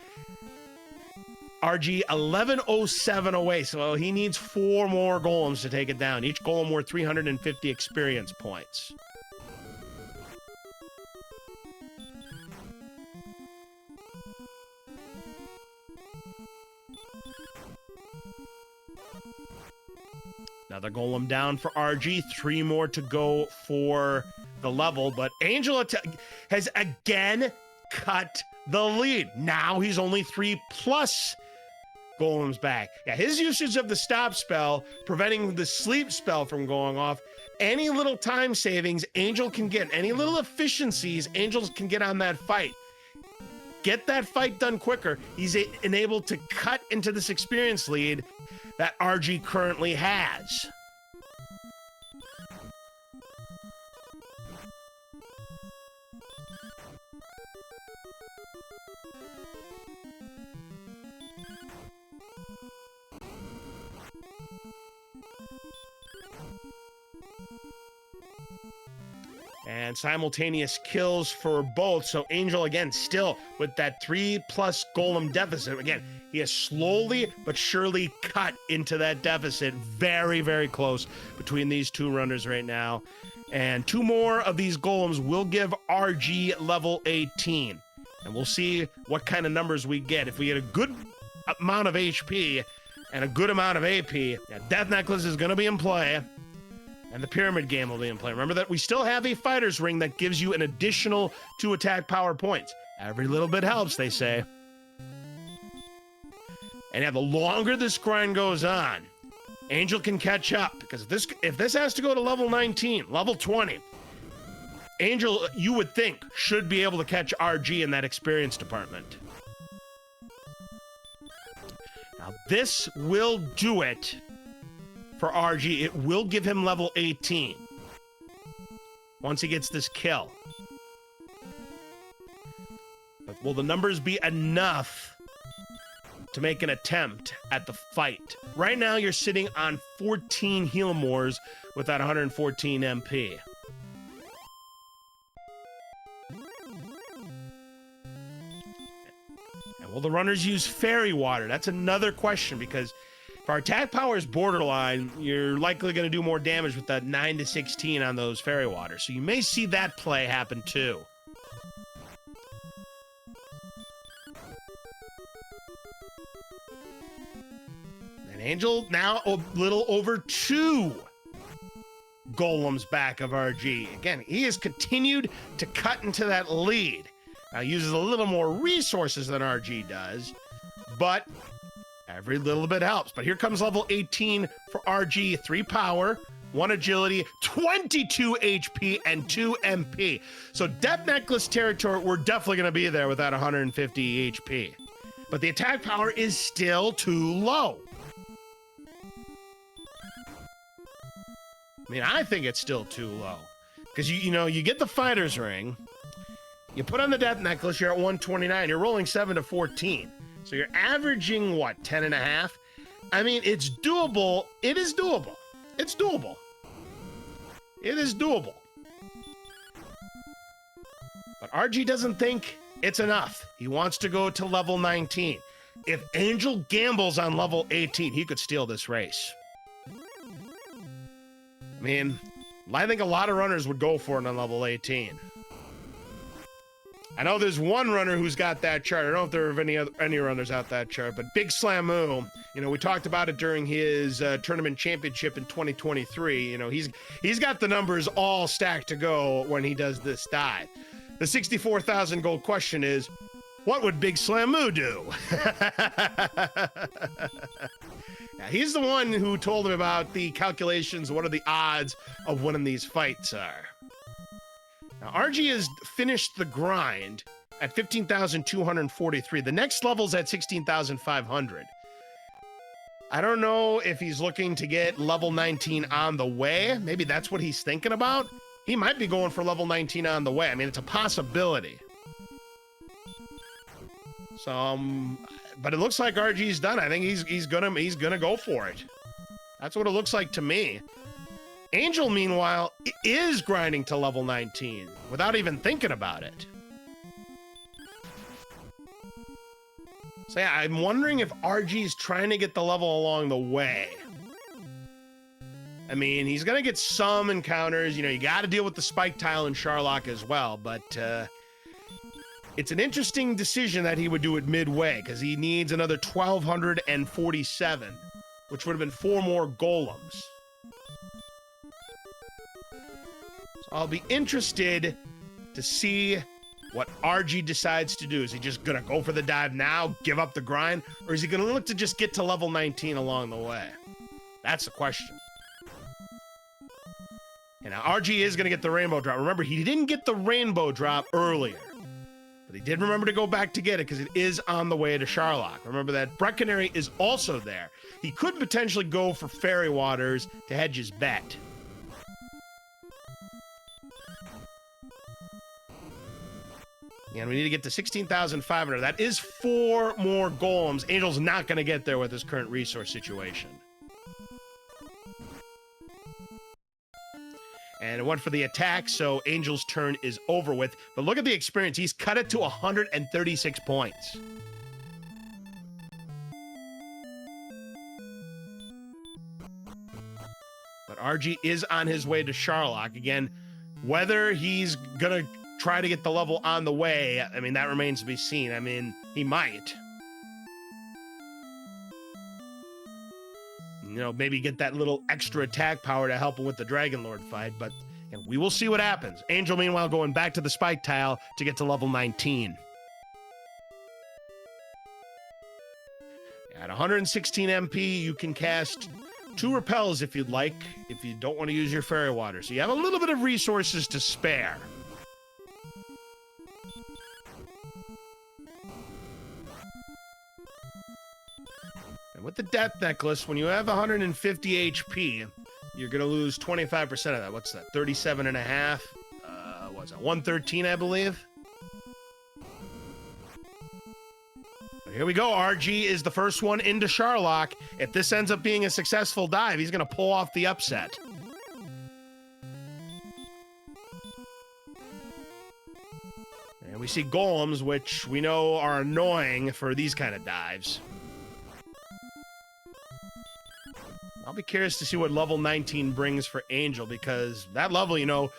RG 1107 away, so he needs 4 more golems to take it down. Each golem worth 350 experience points. Another golem down for RG, 3 more to go for the level, but Angel has again cut the lead. Now he's only 3 plus golems back. Yeah, his usage of the stop spell, preventing the sleep spell from going off, any little time savings Angel can get, any little efficiencies Angels can get on that fight. Get that fight done quicker. He's enabled to cut into this experience lead that RG currently has. And simultaneous kills for both. So Angel, again, still with that 3 plus golem deficit. Again, he has slowly but surely cut into that deficit. Very, very close between these 2 runners right now. And 2 more of these golems will give RG level 18. And we'll see what kind of numbers we get. If we get a good amount of HP and a good amount of AP, yeah, Death Necklace is going to be in play. And the Pyramid Game will be in play. Remember that we still have a Fighter's Ring that gives you an additional 2 attack power points. Every little bit helps, they say. And yeah, the longer this grind goes on, Angel can catch up. Because if this has to go to level 19, level 20, Angel, you would think, should be able to catch RG in that experience department. Now, this will do it for RG. It will give him level 18 once he gets this kill. But will the numbers be enough to make an attempt at the fight? Right now, you're sitting on 14 heal mores with that 114 MP. And will the runners use fairy water? That's another question, because if our attack power is borderline, you're likely going to do more damage with that 9 to 16 on those fairy waters. So you may see that play happen too. And Angel now a little over 2 golems back of RG. Again, he has continued to cut into that lead. Now uses a little more resources than RG does, but every little bit helps. But here comes level 18 for RG. 3 power, 1 agility, 22 HP, and 2 MP. So Death Necklace territory, we're definitely going to be there with that 150 HP. But the attack power is still too low. I mean, I think it's still too low. Because, you get the Fighter's Ring, you put on the Death Necklace, you're at 129, you're rolling 7 to 14. So you're averaging, what, 10 and a half? I mean, it's doable. It is doable. It's doable. It is doable. But RG doesn't think it's enough. He wants to go to level 19. If Angel gambles on level 18, he could steal this race. I mean, I think a lot of runners would go for it on level 18. I know there's one runner who's got that chart. I don't know if there are any runners out that chart, but Big Slamoo, we talked about it during his tournament championship in 2023. He's got the numbers all stacked to go when he does this dive. The 64,000 gold question is, what would Big Slamoo do? Yeah, he's the one who told him about the calculations. What are the odds of winning these fights are? Now, RG has finished the grind at 15,243. The next level's at 16,500. I don't know if he's looking to get level 19 on the way. Maybe that's what he's thinking about. he might be going for level 19 on the way. I mean, it's a possibility. So, but it looks like RG's done. I think he's gonna go for it. That's what it looks like to me. Angel, meanwhile, is grinding to level 19 without even thinking about it. So yeah, I'm wondering if RG's trying to get the level along the way. I mean, he's going to get some encounters. You know, you got to deal with the Spike Tile and Sharlock as well. But it's an interesting decision that he would do it midway, because he needs another 1,247, which would have been 4 more golems. So I'll be interested to see what RG decides to do. Is he just going to go for the dive now, give up the grind, or is he going to look to just get to level 19 along the way? That's the question. And now RG is going to get the rainbow drop. Remember, he didn't get the rainbow drop earlier, but he did remember to go back to get it because it is on the way to Sharlock. Remember that Brecconary is also there. He could potentially go for Fairy Waters to hedge his bet. And we need to get to 16,500. That is 4 more golems. Angel's not going to get there with his current resource situation. And it went for the attack, so Angel's turn is over with. But look at the experience. He's cut it to 136 points. But RG is on his way to Sharlock. Again, whether he's going to try to get the level on the way, I mean, that remains to be seen. I mean, he might. You know, maybe get that little extra attack power to help him with the Dragon Lord fight, but we will see what happens. Angel, meanwhile, going back to the Spike Tile to get to level 19. At 116 MP, you can cast 2 repels if you'd like, if you don't want to use your Fairy Water. So you have a little bit of resources to spare. And with the Death Necklace, when you have 150 HP, you're going to lose 25% of that. What's that? 37 and a half? What's that? 113, I believe. But here we go. RG is the first one into Sharlock. If this ends up being a successful dive, he's going to pull off the upset. And we see golems, which we know are annoying for these kind of dives. I'll be curious to see what level 19 brings for Angel, because that level, you know,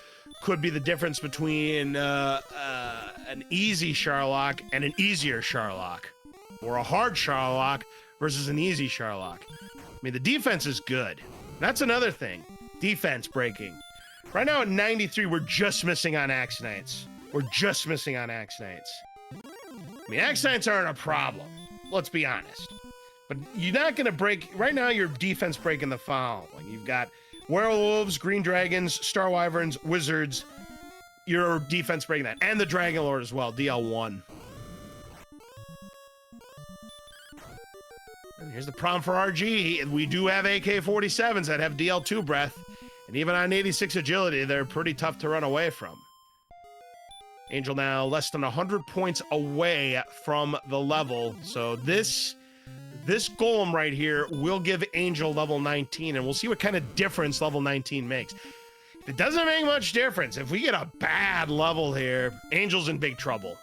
could be the difference between an easy Sharlock and an easier Sharlock, or a hard Sharlock versus an easy Sharlock. I mean, the defense is good. That's another thing. Defense breaking. Right now at 93, we're just missing on Axe Knights. We're just missing on Axe Knights. I mean, Axe Knights aren't a problem. Let's be honest. But you're not going to break... Right now, your defense breaking the following. You've got Werewolves, Green Dragons, Star Wyverns, Wizards. Your defense breaking that. And the Dragon Lord as well, DL1. And here's the problem for RG. We do have AK-47s that have DL2 breath. And even on 86 agility, they're pretty tough to run away from. Angel now less than 100 points away from the level. So this golem right here will give Angel level 19, and we'll see what kind of difference level 19 makes. If it doesn't make much difference, if we get a bad level here, Angel's in big trouble.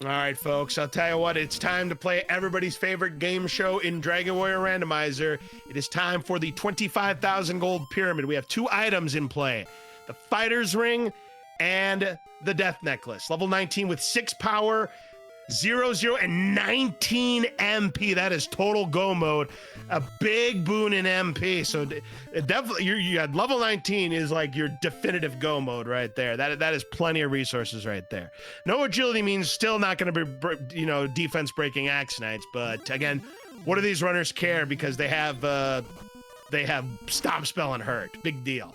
All right, folks, I'll tell you what, it's time to play everybody's favorite game show in Dragon Warrior Randomizer. It is time for the 25,000 gold pyramid. We have 2 items in play, the Fighter's Ring and the Death Necklace. Level 19 with 6 power, 0, 0, and 19 MP. That is total go mode. A big boon in MP. So definitely, you had level 19 is like your definitive go mode right there. That is plenty of resources right there. No agility means still not going to be, you know, defense breaking Axe Knights. But again, what do these runners care? Because they have Stomp Spell and Hurt. Big deal.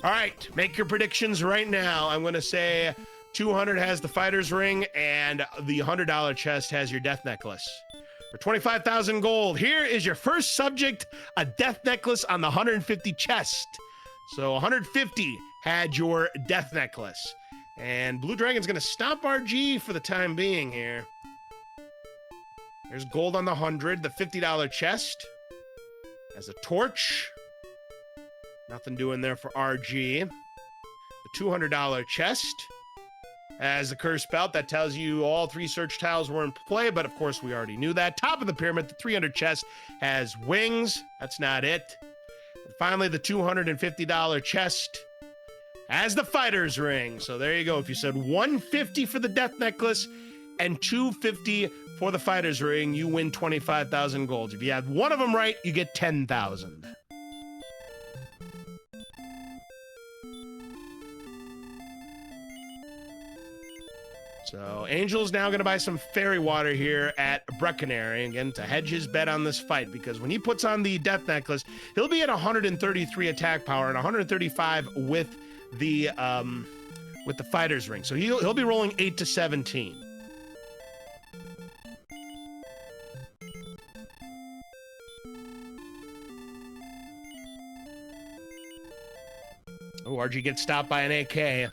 All right, make your predictions right now. I'm going to say 200 has the fighter's ring, and the $100 chest has your death necklace. For 25,000 gold, here is your first subject, a death necklace on the 150 chest. So 150 had your death necklace. And Blue Dragon's gonna stop RG for the time being here. There's gold on the 100, the $50 chest. Has a torch. Nothing doing there for RG. The $200 chest. As the cursed belt, that tells you all 3 search tiles were in play, but of course we already knew that. Top of the pyramid, the 300 chest has wings. That's not it. And finally, the $250 chest has the fighter's ring. So there you go. If you said 150 for the death necklace and 250 for the fighter's ring, you win 25,000 gold. If you have one of them right, you get 10,000. So Angel's now going to buy some fairy water here at Breckenary, again, to hedge his bet on this fight, because when he puts on the death necklace, he'll be at 133 attack power and 135 with the fighter's ring. So he'll be rolling 8 to 17. Oh, RG gets stopped by an AK.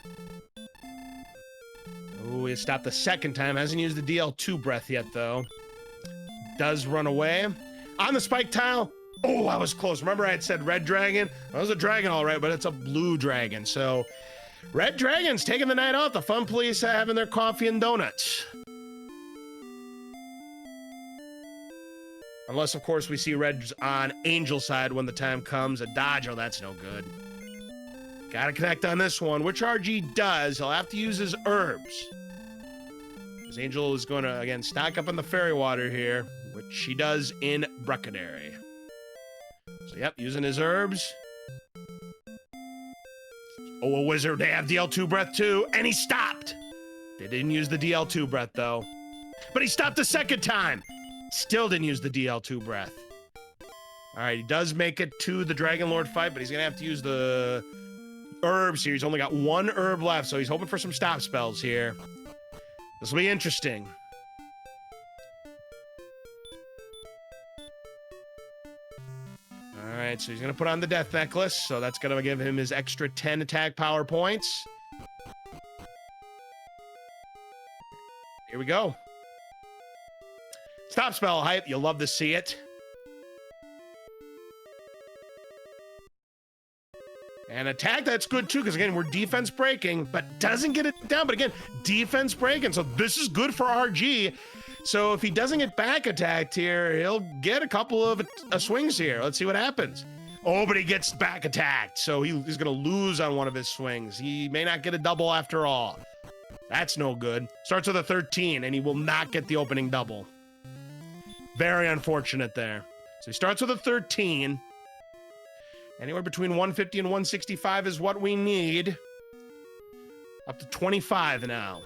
Oh, he stopped the second time. Hasn't used the DL2 breath yet, though. Does run away. On the spike tile. Oh, I was close. Remember I had said red dragon? That was a dragon, all right, but it's a blue dragon. So red dragon's taking the night off. The fun police having their coffee and donuts. Unless, of course, we see reds on Angel's side when the time comes. A dodge. Oh, that's no good. Gotta connect on this one, which RG does. He'll have to use his herbs. Because Angel is going to, again, stock up on the fairy water here, which he does in Breckenary. So, yep, using his herbs. Oh, a wizard. They have DL2 breath, too. And he stopped. They didn't use the DL2 breath, though. But he stopped the second time. Still didn't use the DL2 breath. All right, he does make it to the Dragon Lord fight, but he's going to have to use the herbs here. He's only got 1 herb left, so he's hoping for some stop spells here. This will be interesting. All right, so he's going to put on the death necklace, so that's going to give him his extra 10 attack power points. Here we go. Stop spell hype. You'll love to see it. And attack, that's good too, because again, we're defense breaking, but doesn't get it down. But again, defense breaking, so this is good for RG. So if he doesn't get back attacked here, he'll get a couple of swings here. Let's see what happens. Oh, but he gets back attacked, so he's going to lose on one of his swings. He may not get a double after all. That's no good. Starts with a 13, and he will not get the opening double. Very unfortunate there. So he starts with a 13. Anywhere between 150 and 165 is what we need. Up to 25 now.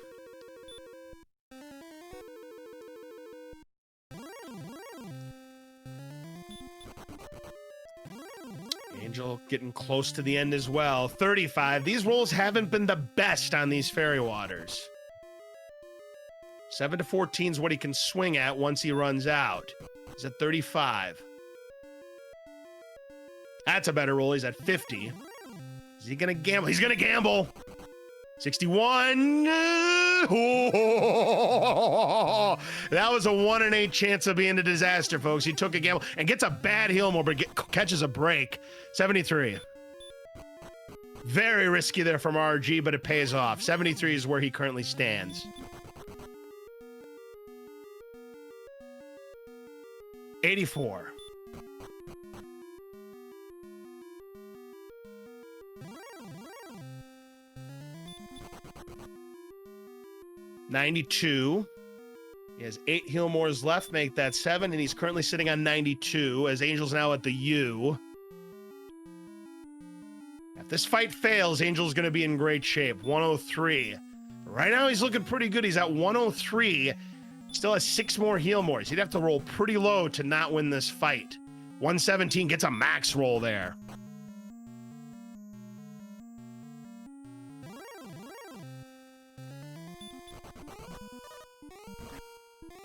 Angel getting close to the end as well. 35. These rolls haven't been the best on these fairy waters. 7 to 14 is what he can swing at once he runs out. He's at 35. That's a better roll. He's at 50. Is he going to gamble? He's going to gamble. 61. Oh, that was a 1 in 8 chance of being a disaster, folks. He took a gamble and gets a bad heal more, but catches a break. 73. Very risky there from RG, but it pays off. 73 is where he currently stands. 84. $92. He has 8 heal mores left, make that 7, and he's currently sitting on 92 as Angel's now at the U. If this fight fails, Angel's going to be in great shape. 103. Right now, he's looking pretty good. He's at 103. Still has 6 more heal mores. He'd have to roll pretty low to not win this fight. 117 gets a max roll there.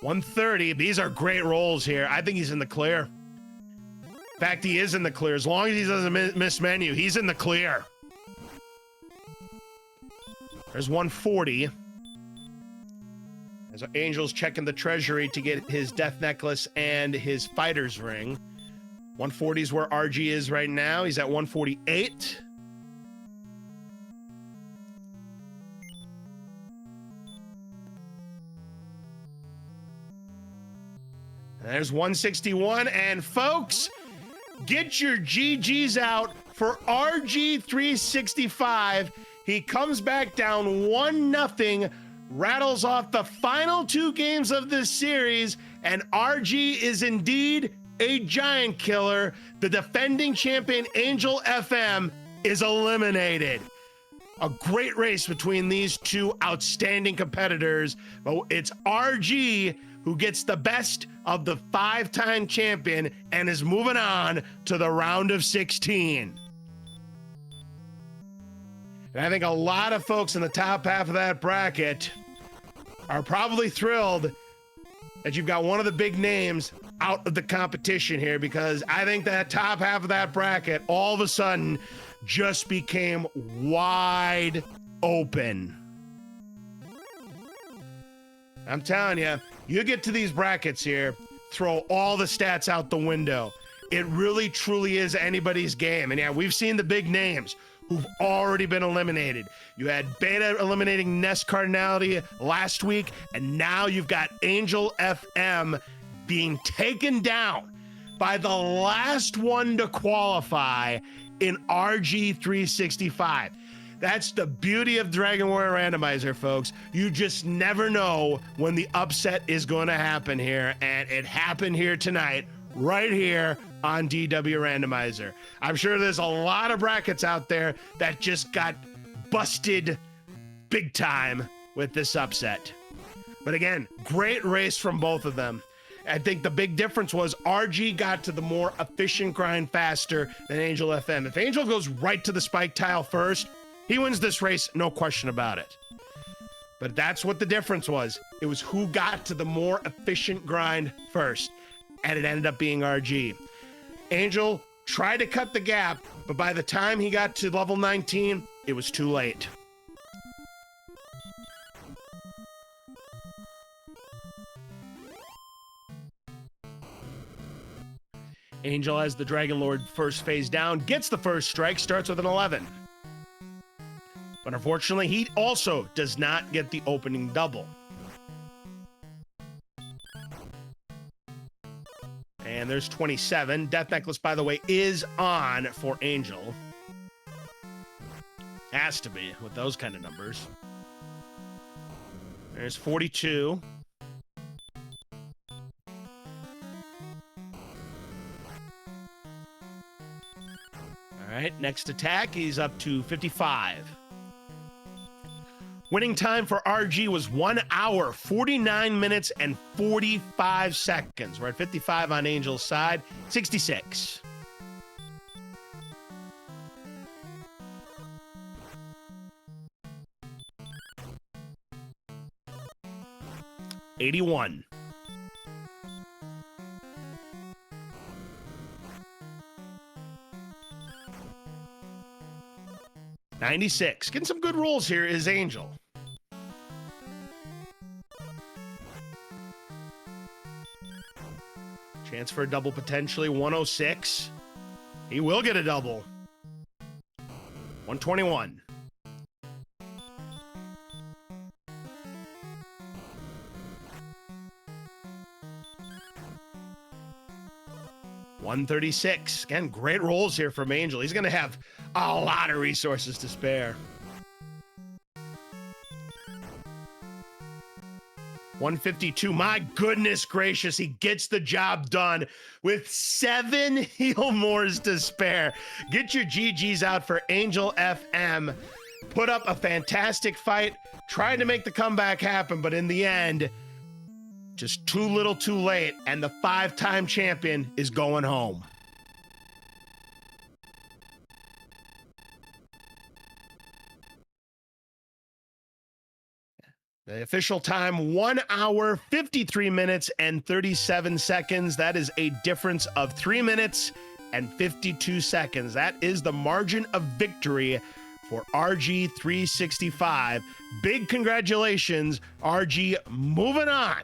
130. These are great rolls here. I think he's in the clear. In fact, he is in the clear. As long as he doesn't miss menu, he's in the clear. There's 140. As Angel's checking the treasury to get his death necklace and his fighter's ring. 140 is where RG is right now. He's at 148. And there's 161. And folks, get your GGs out for RG365. He comes back down 1-0, rattles off the final 2 games of this series, and RG is indeed a giant killer. The defending champion Angel FM is eliminated. A great race between these two outstanding competitors, but it's RG who gets the best of the 5-time champion and is moving on to the round of 16. And I think a lot of folks in the top half of that bracket are probably thrilled that you've got one of the big names out of the competition here, because I think that top half of that bracket all of a sudden just became wide open. I'm telling you, you get to these brackets here, throw all the stats out the window. It really, truly is anybody's game. And yeah, we've seen the big names who've already been eliminated. You had Beta eliminating Nest Cardinality last week, and now you've got Angel FM being taken down by the last one to qualify in RG365. That's the beauty of Dragon Warrior Randomizer, folks. You just never know when the upset is going to happen here, and it happened here tonight, right here on DWR Randomizer. I'm sure there's a lot of brackets out there that just got busted big time with this upset. But again, great race from both of them. I think the big difference was RG got to the more efficient grind faster than Angel FM. If Angel goes right to the spike tile first, he wins this race, no question about it. But that's what the difference was. It was who got to the more efficient grind first, and it ended up being RG. Angel tried to cut the gap, but by the time he got to level 19, it was too late. Angel, as the Dragon Lord first phase down, gets the first strike, starts with an 11. But unfortunately, he also does not get the opening double. And there's 27. Death Necklace, by the way, is on for Angel. Has to be with those kind of numbers. There's 42. All right, next attack, he's up to 55. Winning time for RG was 1 hour, 49 minutes, and 45 seconds. We're at 55 on Angel's side, 66. $81. $96. Getting some good rolls here is Angel. Chance for a double potentially. 106. He will get a double. 121. $136. Again, great rolls here from Angel. He's going to have a lot of resources to spare. $152. My goodness gracious, he gets the job done with 7 heal mores to spare. Get your GGs out for Angel FM. Put up a fantastic fight, tried to make the comeback happen, but in the end, just too little too late, and the 5-time champion is going home. The official time, 1 hour, 53 minutes, and 37 seconds. That is a difference of 3 minutes and 52 seconds. That is the margin of victory for RG365. Big congratulations, RG, moving on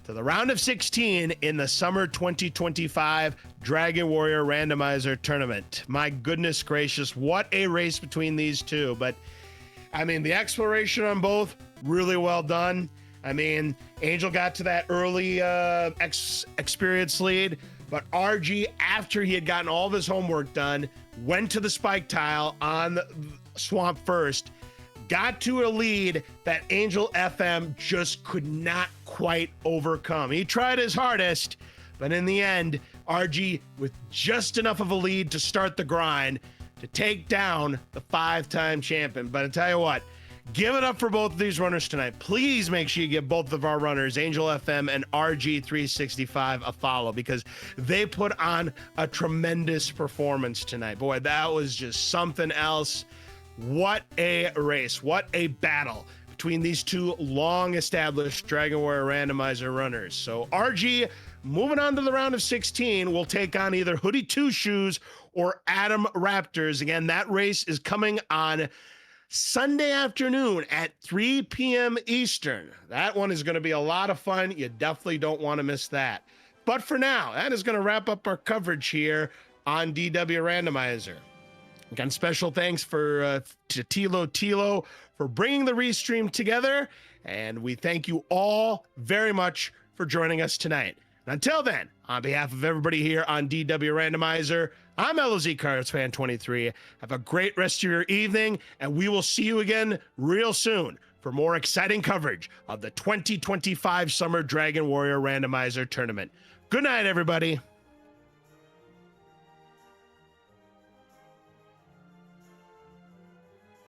to the round of 16 in the summer 2025 Dragon Warrior Randomizer Tournament. My goodness gracious, what a race between these two. But I mean, the exploration on both, really well done. I mean, Angel got to that early experience lead, but RG, after he had gotten all of his homework done, went to the spike tile on the swamp first, got to a lead that Angel FM just could not quite overcome. He tried his hardest, but in the end, RG, with just enough of a lead to start the grind, to take down the 5-time champion. But I tell you what, give it up for both of these runners tonight. Please make sure you give both of our runners, Angel FM and RG365, a follow, because they put on a tremendous performance tonight. Boy, that was just something else. What a race. What a battle between these two long-established Dragon Warrior Randomizer runners. So RG, moving on to the round of 16, will take on either Hoodie Two Shoes or Adam Raptors. Again, that race is coming on Sunday afternoon at 3 p.m. Eastern. That one is going to be a lot of fun. You definitely don't want to miss that. But for now, that is going to wrap up our coverage here on DW Randomizer. Again, special thanks to Tilo for bringing the restream together, and we thank you all very much for joining us tonight. And until then, on behalf of everybody here on DW Randomizer, I'm LOZ Cards Fan 23. Have a great rest of your evening, and we will see you again real soon for more exciting coverage of the 2025 Summer Dragon Warrior Randomizer Tournament. Good night, everybody.